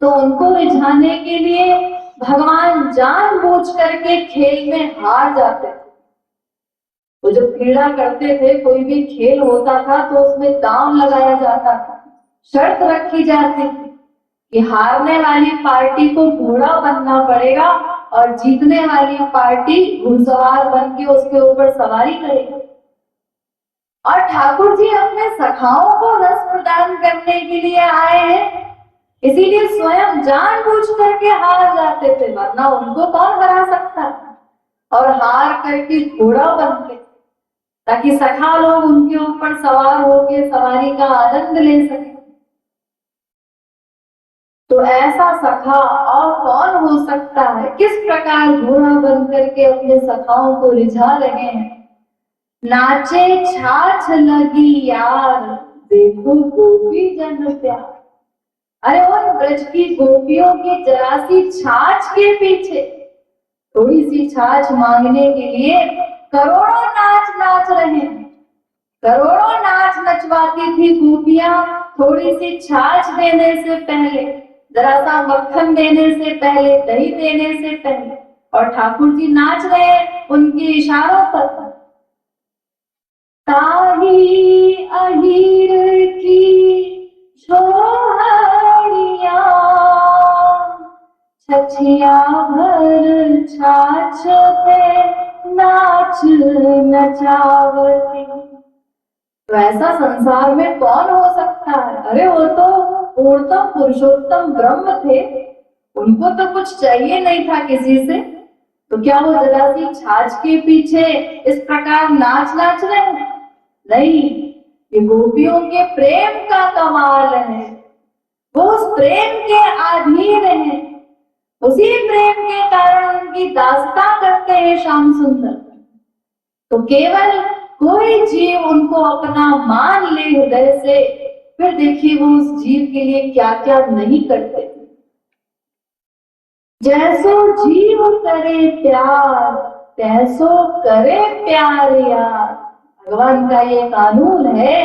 A: तो उनको रिझाने के लिए भगवान जानबूझ करके खेल में हार जाते थे। वो जब क्रीड़ा करते थे, कोई भी खेल होता था तो उसमें दांव लगाया जाता था, शर्त रखी जाती थी कि हारने वाली पार्टी को घोड़ा बनना पड़ेगा और जीतने वाली पार्टी घुड़सवार बन के उसके ऊपर सवारी करेगी। और ठाकुर जी अपने सखाओं को रस प्रदान करने के लिए आए हैं, इसीलिए स्वयं जानबूझ करके हार जाते थे, वरना उनको कौन हरा सकता था। और हार करके घोड़ा बनते ताकि सखा लोग उनके ऊपर सवार होकर सवारी का आनंद ले सके। तो ऐसा सखा और कौन हो सकता है, किस प्रकार घोड़ा बन करके अपने सखाओं को रिझा रहे हैं। नाचे छाछ लगी यार, देखो गोपी जन प्यार। अरे उन ब्रज की गोपियों की जरा सी छाछ के पीछे, थोड़ी सी छाछ मांगने के लिए करोड़ों नाच नाच रहे हैं। करोड़ों नाच नचवाती थी गोपियां थोड़ी सी छाछ देने से पहले, जरा सा मक्खन देने से पहले, दही देने से पहले, और ठाकुर जी नाच रहे उनके इशारों पर। ताही अहीर की छोहरिया, छछिया भर छाछ पे नाच नचावती। तो ऐसा संसार में कौन हो सकता है। अरे वो तो पूर्णतम पुरुषोत्तम ब्रह्म थे, उनको तो कुछ चाहिए नहीं था किसी से, तो क्या वो जरा सी छाछ के पीछे इस प्रकार नाच नाच रहे हैं? नहीं, ये गोपियों के प्रेम का कमाल है। वो उस प्रेम के अधीन है, उसी प्रेम के कारण उनकी दासता करते हैं श्याम सुंदर। तो केवल कोई जीव उनको अपना मान ले हृदय से, फिर देखिए वो उस जीव के लिए क्या क्या नहीं करते। जैसो जीव करे प्यार, तैसो करे प्यार यार। भगवान का ये कानून है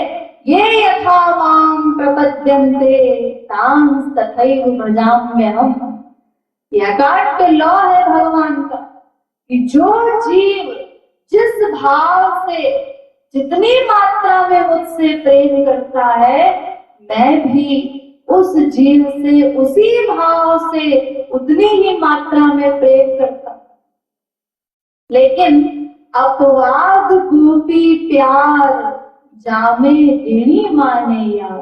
A: ये यथा मां प्रपद्यन्ते तांस तथैव भजाम्यहम्। यह अकाट्य लॉ है भगवान का कि जो जीव जिस भाव से जितनी मात्रा में मुझसे प्रेम करता है, मैं भी उस जीव से उसी भाव से उतनी ही मात्रा में प्रेम करता हूं। लेकिन अपवाद गोपी प्यार जामे देनी माने यार।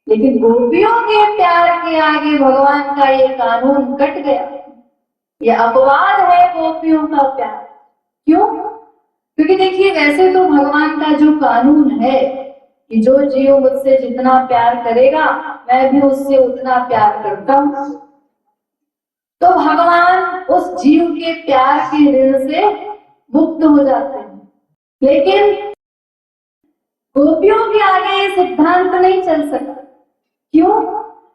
A: लेकिन गोपियों के प्यार के आगे भगवान का ये कानून कट गया। ये अपवाद है गोपियों का प्यार। क्यों? क्योंकि देखिए, वैसे तो भगवान का जो कानून है कि जो जीव मुझसे जितना प्यार करेगा, मैं भी उससे उतना प्यार करता हूं। तो भगवान उस जीव के प्यार के ऋण से मुक्त हो जाते हैं। लेकिन गोपियों के आगे ये सिद्धांत नहीं चल सका। क्यों?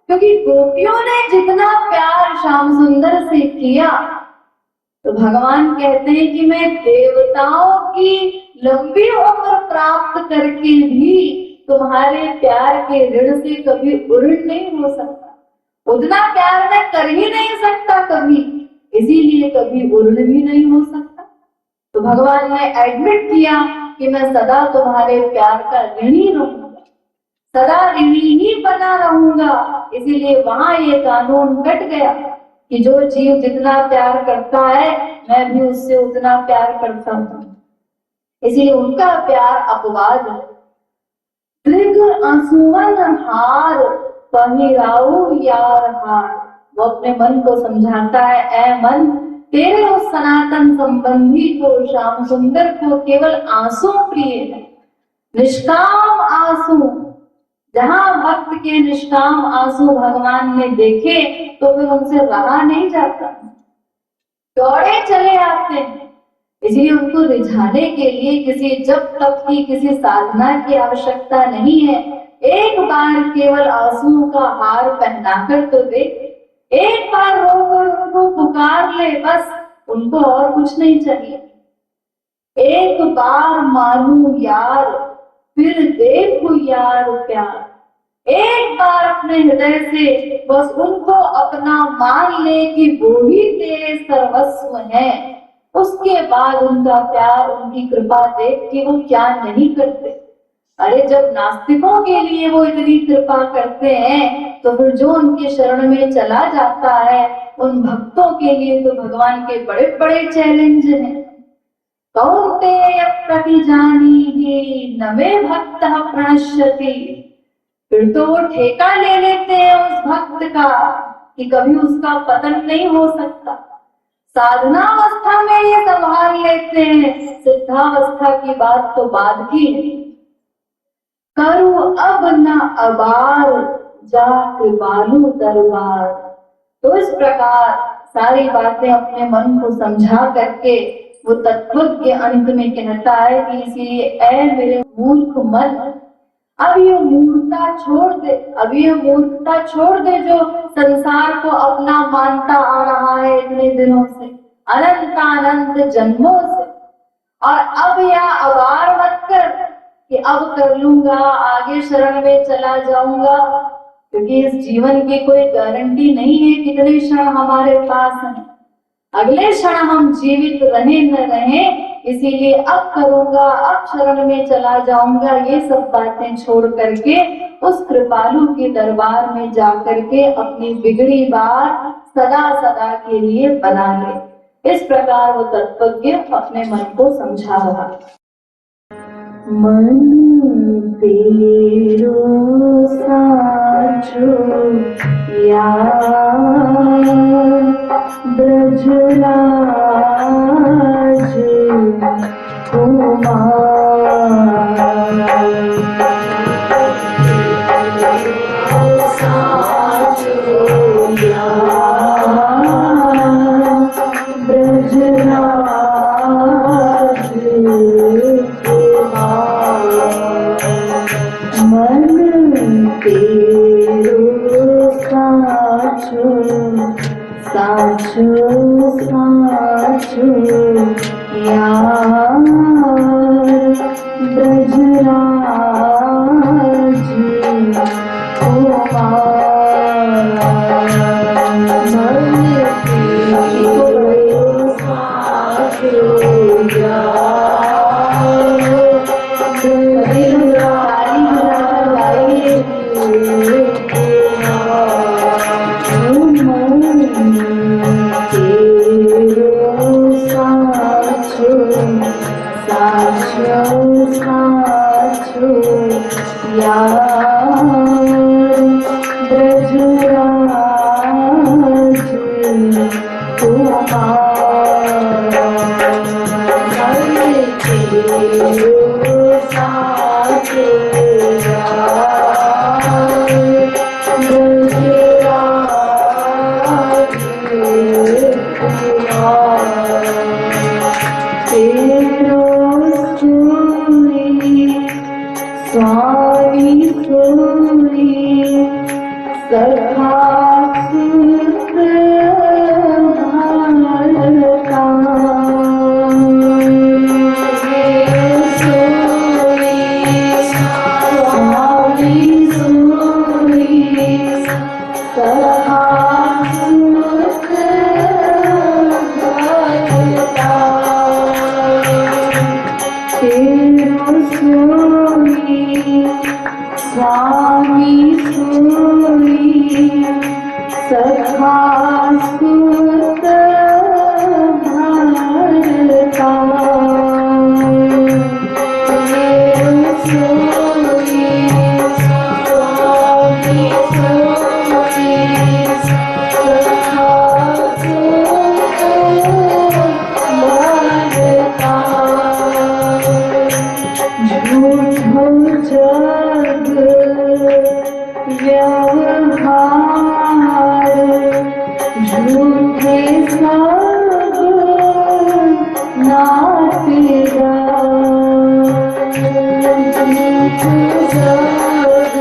A: क्योंकि गोपियों ने जितना प्यार श्याम सुंदर से किया, तो भगवान कहते हैं कि मैं देवताओं की लंबी उम्र प्राप्त करके भी तुम्हारे प्यार के ऋण से कभी उऋण नहीं हो सकता। उतना प्यार मैं कर ही नहीं सकता कभी, इसीलिए कभी उऋण भी नहीं हो सकता। तो भगवान ने एडमिट किया कि मैं सदा तुम्हारे प्यार का ऋणी रहूंगा, सदा ऋणी ही बना रहूंगा। इसीलिए वहां ये कानून कट गया कि जो जीव जितना प्यार करता है, मैं भी उससे उतना प्यार करता हूं। इसीलिए उनका प्यार अपवाद है। दृग आंसुअन हार पहिराऊ यार हार। वो अपने मन को समझाता है, ऐ मन, तेरे उस सनातन संबंधी को, श्याम सुंदर को केवल आंसू प्रिय है, निष्काम आंसू। जहां भक्त के निष्काम आंसू भगवान ने देखे तो फिर उनसे रहा नहीं जाता, दौड़े चले आते हैं। इसलिए उनको रिझाने के लिए किसी जब तक की किसी साधना की आवश्यकता नहीं है। एक बार केवल आंसुओं का हार पहनाकर तो दे, एक बार रोकर उनको पुकार ले, बस उनको और कुछ नहीं चाहिए। एक बार मानू यार, फिर देखो यार प्यार। एक बार अपने हृदय से बस उनको अपना मान ले कि वो ही तेरे सर्वस्व है। उसके बाद उनका प्यार, उनकी कृपा देख के वो क्या नहीं करते। अरे जब नास्तिकों के लिए वो इतनी कृपा करते हैं, तो फिर जो उनके शरण में चला जाता है, उन भक्तों के लिए तो भगवान के बड़े बड़े चैलेंज हैं। कौन्तेय प्रतिजानीहि न मे भक्तः प्रणश्यति। फिर तो वो ठेका ले लेते हैं उस भक्त का कि कभी उसका पतन नहीं हो सकता। साधनावस्था में ये संभाल लेते हैं, सिद्धावस्था की बात तो बाद की है। करो अब न अबार, जा कृपालु दरबार। तो इस प्रकार सारी बातें अपने मन को समझा करके वो तत्वज्ञ अंत में कहता है कि इसीलिए ऐ मेरे मूर्ख मन, अब ये मूर्खता छोड़ दे, अब ये मूर्खता छोड़ दे जो संसार को अपना मानता आ रहा है इतने दिनों से, अनंत जन्मों से। और अब या अबार मत कर कि अब कर लूंगा, आगे शरण में चला जाऊंगा, क्योंकि इस जीवन की कोई गारंटी नहीं है कितने क्षण हमारे पास है, अगले क्षण हम जीवित रहे न रहे। इसीलिए अब करूंगा, अब शरण में चला जाऊंगा, ये सब बातें छोड़ करके उस कृपालु के दरबार में जाकर के अपनी बिगड़ी बात सदा सदा के लिए बना ले। इस प्रकार वो तत्वज्ञ अपने मन को समझा रहा। मन तेरो साचो यार, ब्रजराज कुमार। साचो यार, ब्रजराज साचो साचो यार, ब्रजराज यार ब्रजराज कुमार तेरे साथ यार ब्रजराज कुमार तेरो सुनी स्वामी सुनी सखा सुत भारता स्वामी सुनी सखा सुत भारता तेरो सुनी स्वामी सुनी सखा सुत भारता तेरो सुनी स्वामी सुनी सखा सुत भारता झूठो जग व्यवहार झूठे सब नातेदार झूठो जग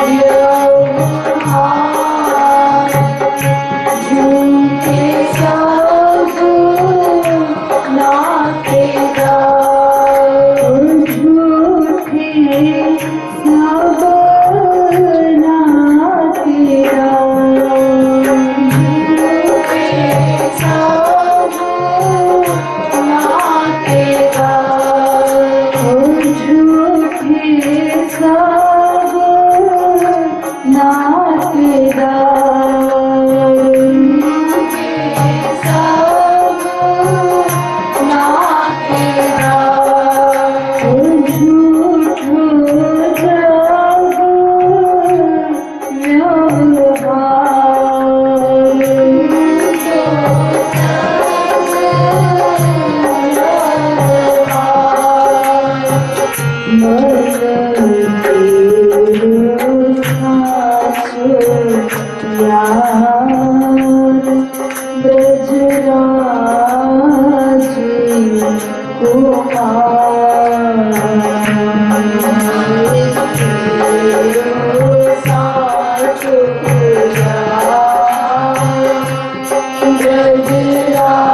A: व्यवहार झूठे सब नातेदार झूठे सब नातेदार झूठे सब नातेदार झूठे सब नातेदार सब नातेदार झूठो जग ब्रजराज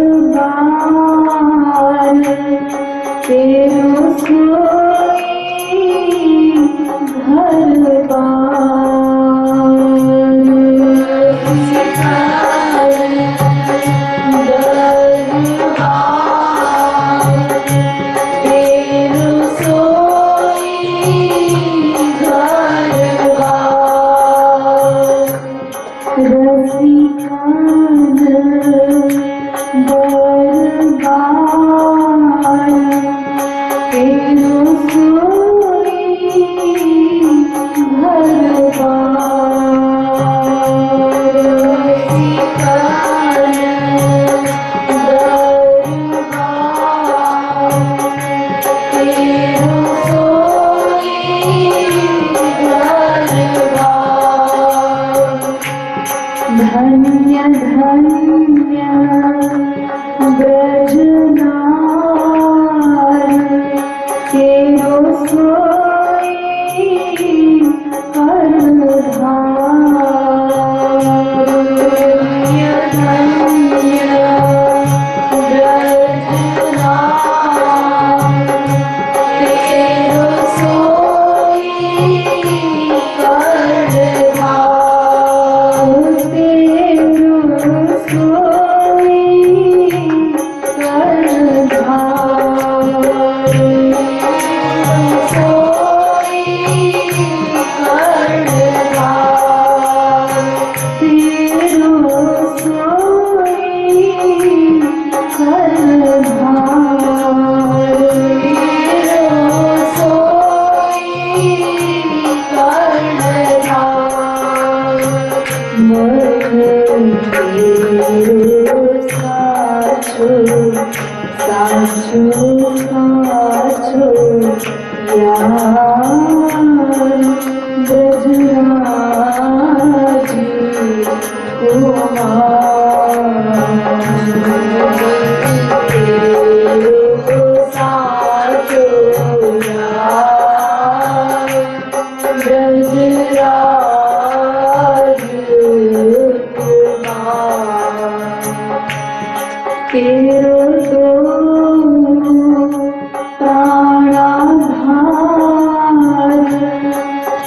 A: दरबार तेरो सोई धन्य धन्य ब्रजनार तेरो सोई परधार धन्य धन्य ब्रजनार तेरो सोई परधार तेरो सोई मन तेरो साचो साचो साचो यार ब्रजराजी तेरो तो प्राणाधार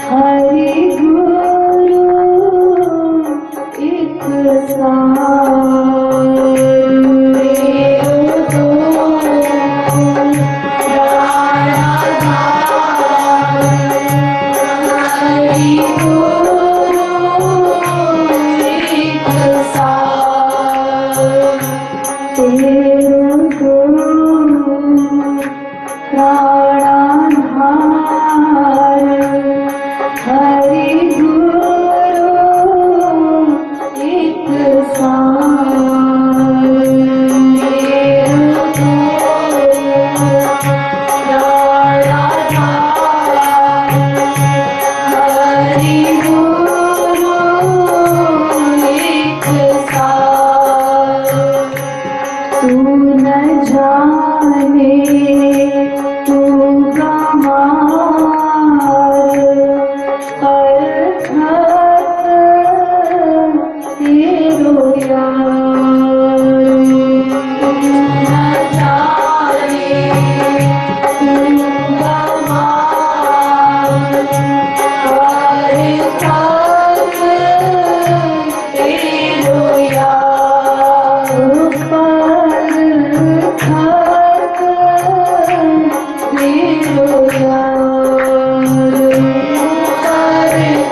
A: हरि गुरु एक सार तेरो तो प्राणाधार हरि गुरु एक सार तेरो प्राणाधार हरि गुरु एक सार तेरो प्राणाधार हरि गुरु एक सार तू न जाने तू गवार अर्थात तेरो यार तू न जाने तू गवार अर्थात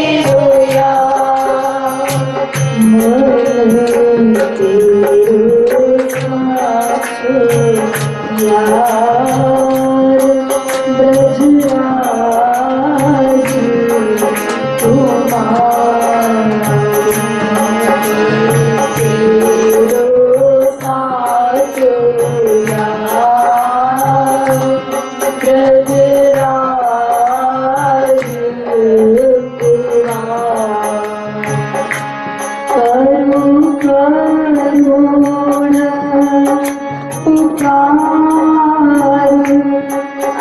A: तेरो यार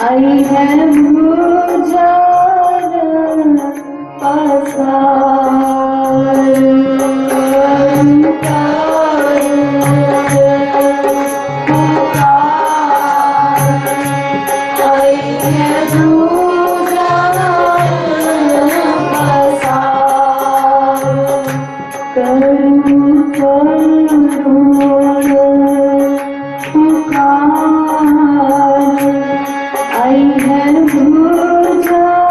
A: आई है मुझान पसार आई है मुझान पसार करूं पुकार आई है मुझान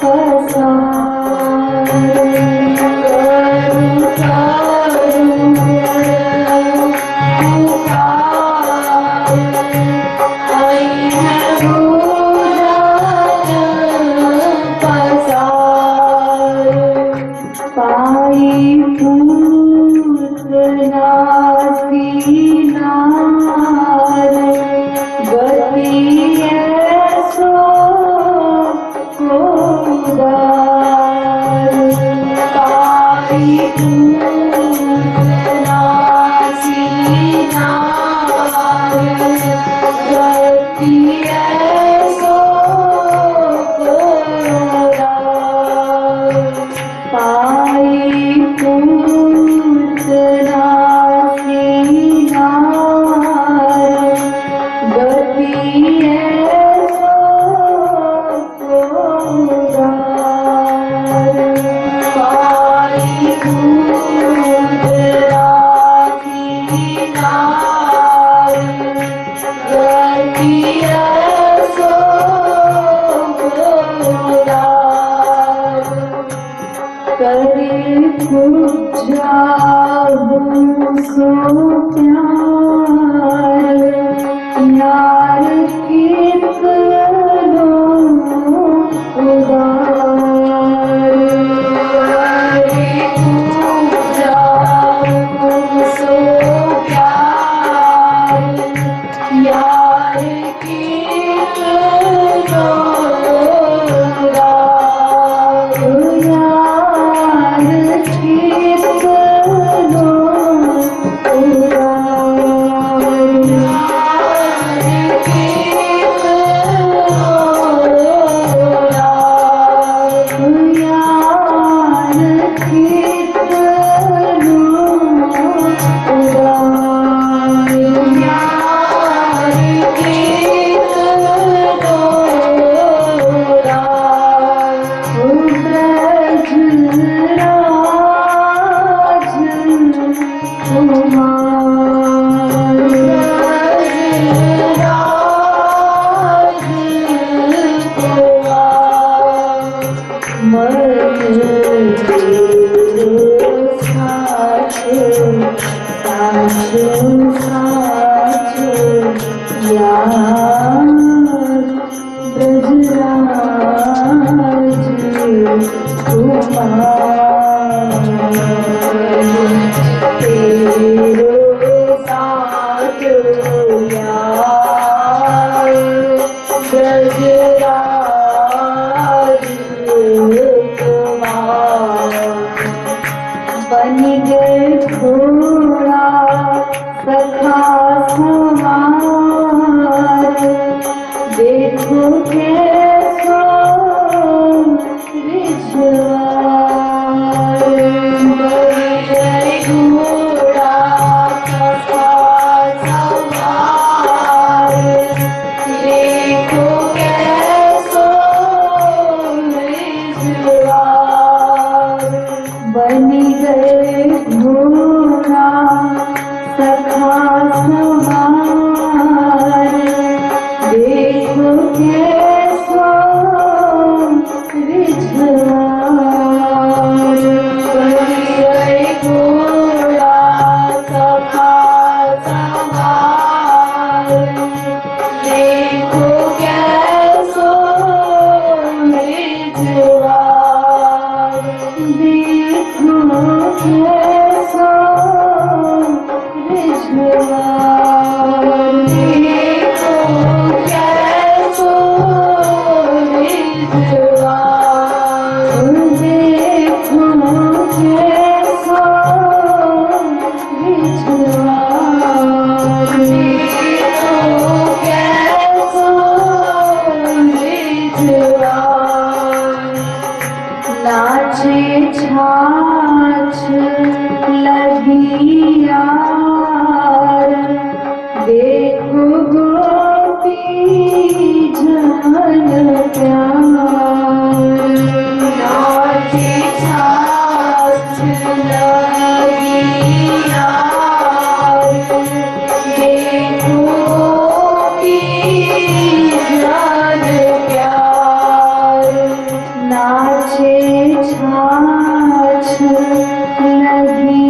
A: पसार जाऊं सो प्यार यार कितनो उदार जाऊं सो प्यार यार कितनो बन गए थोड़ा सखा समार देखो कैसो रिझवार बन गए थोड़ा सखा समार देखो कैसो रिझवार बन गए घोड़ा सखा समार देखो कैसो रिझवार बन गए घोड़ा सखा समार देखो कैसो रिझवार देखो कैसो रिझवार देखो कैसो रिझवार देखो कैसो रिझवार देखो कैसो रिझवार नाचे छाछ लगी यार देखो गोपी जन प्यार नाचे छाछ लगी यार देखो गोपी जन प्यार नाचे छाछ लगी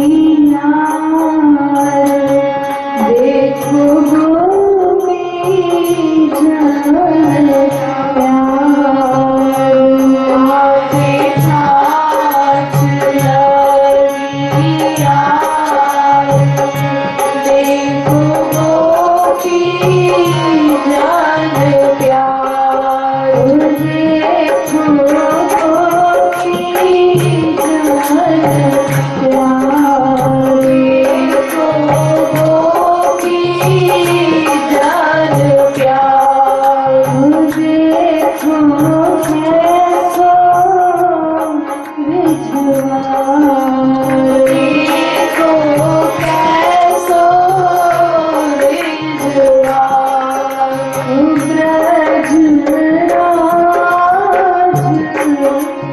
A: यार देखो गोपी जन प्यार नाचे छाछ लगी यार देखो गोपी जन प्यार देखो गोपी जन प्यार देखो गोपी जन प्यार देखो कैसो रिझवार देखो कैसो रिझवार ब्रज राज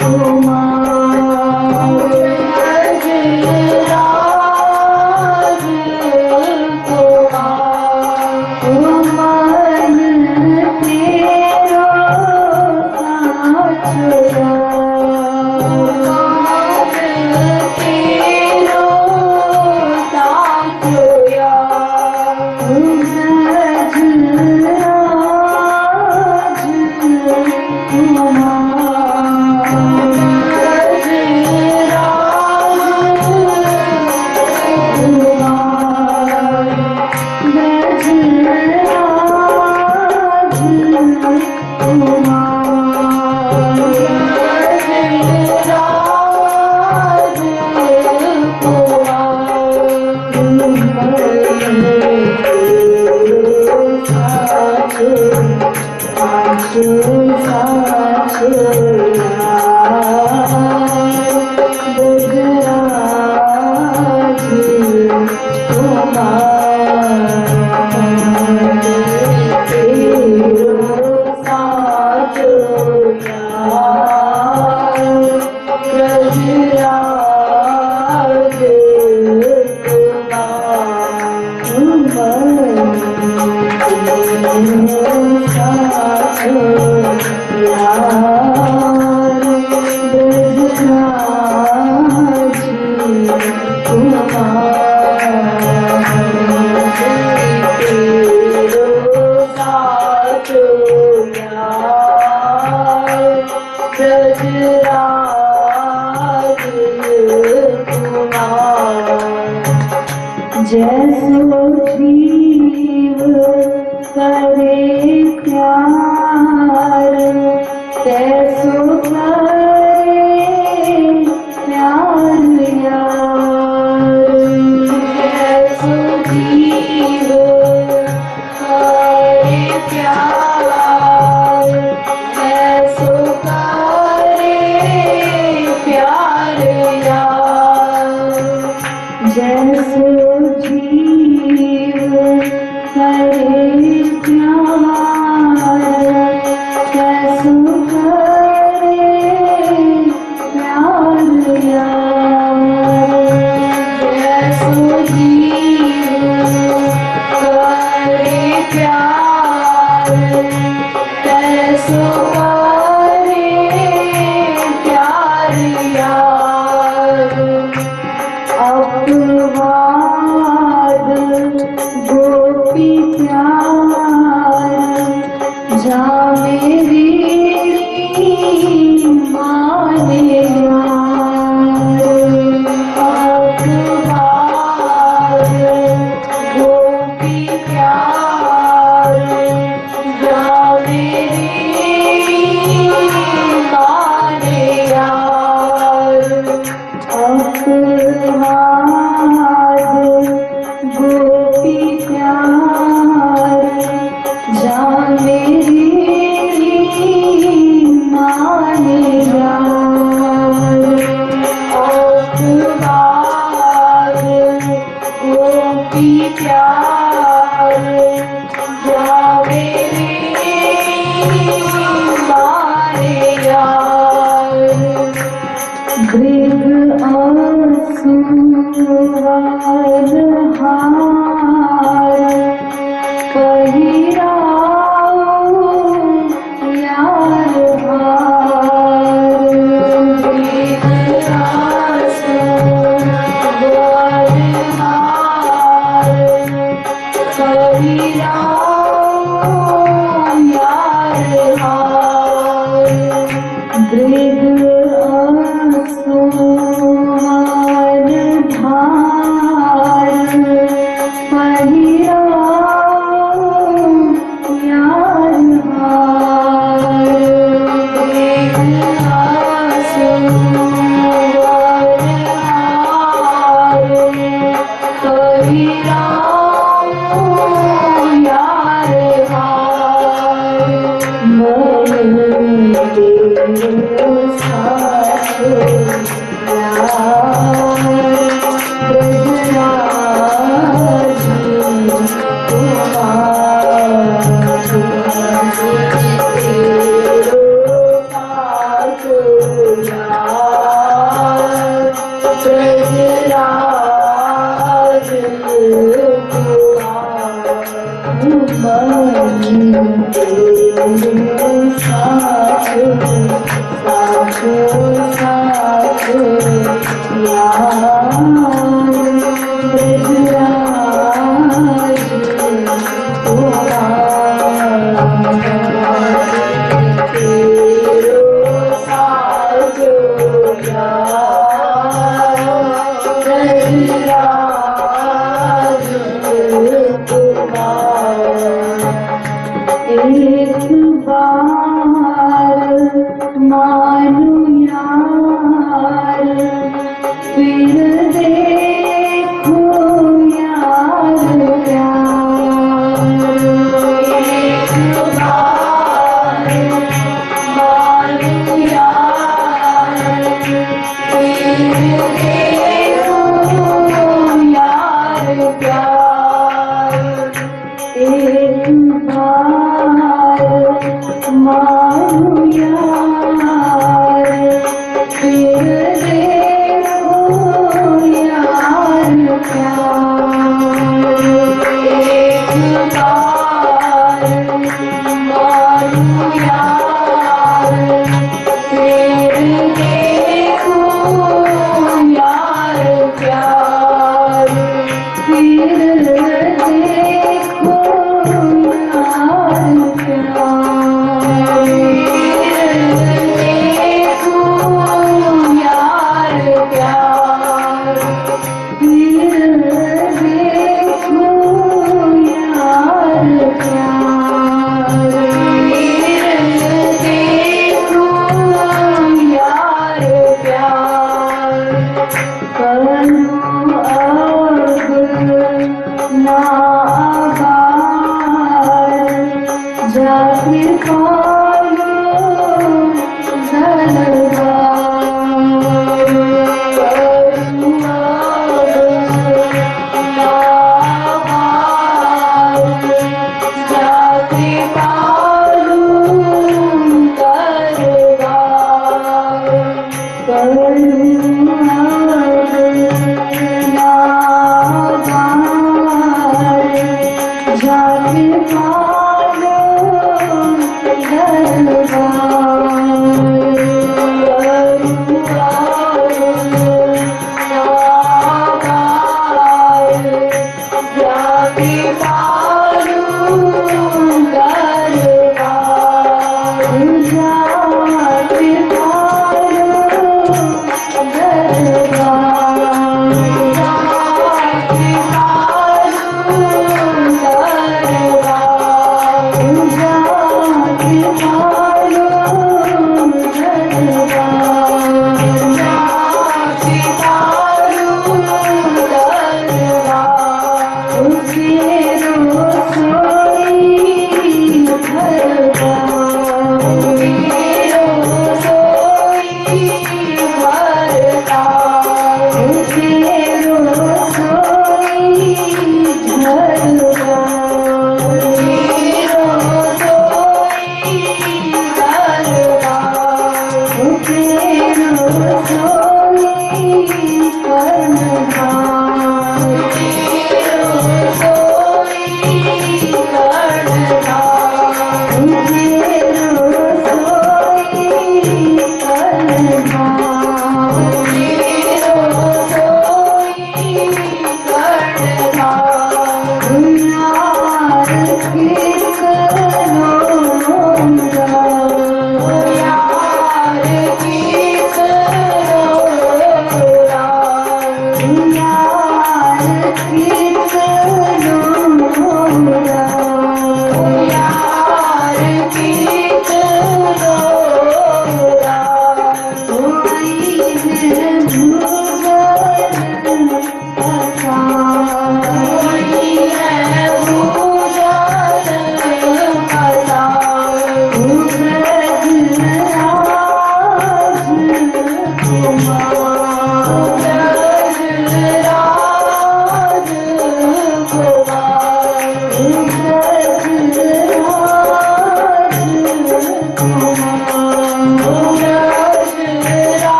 A: कुमार ब्रज राज कुमार मन तेरो साचुरा मन तेरो जैसो जीव करे प्यार तैसो करे प्यार यार। जैसो जीव करे प्यार तैसो करे प्यार यार। जैसो जीव करे प्यार तैसो करे प्यार यार। जैसो जीव करे प्यार तैसो करे प्यार यार। अपवाद गोपी प्यार जा मेरी माने यार। अपवाद गोपी प्यार जा मेरी माने यार। अपवाद गोपी प्यार जा मेरी माने यार। अपवाद गोपी प्यार जा मेरी माने यार। गृग आसुवाल हार पहिराओ यार हार। गृग आसुवाल हार पहिराओ यार हार। गृग आसुवाल धार पहिराओ यार हार। गृग आसुवाल हार पहिराओ यार हार। मन तेरो साथ यार ब्रजराज कुमार। तेरो साथ यार ब्रजराज कुमार। मन तेरो साथ साथ साथ यार ब्रजराज कुमार। तेरो साथ यार ब्रजराज कुमार। एक बार मार Hare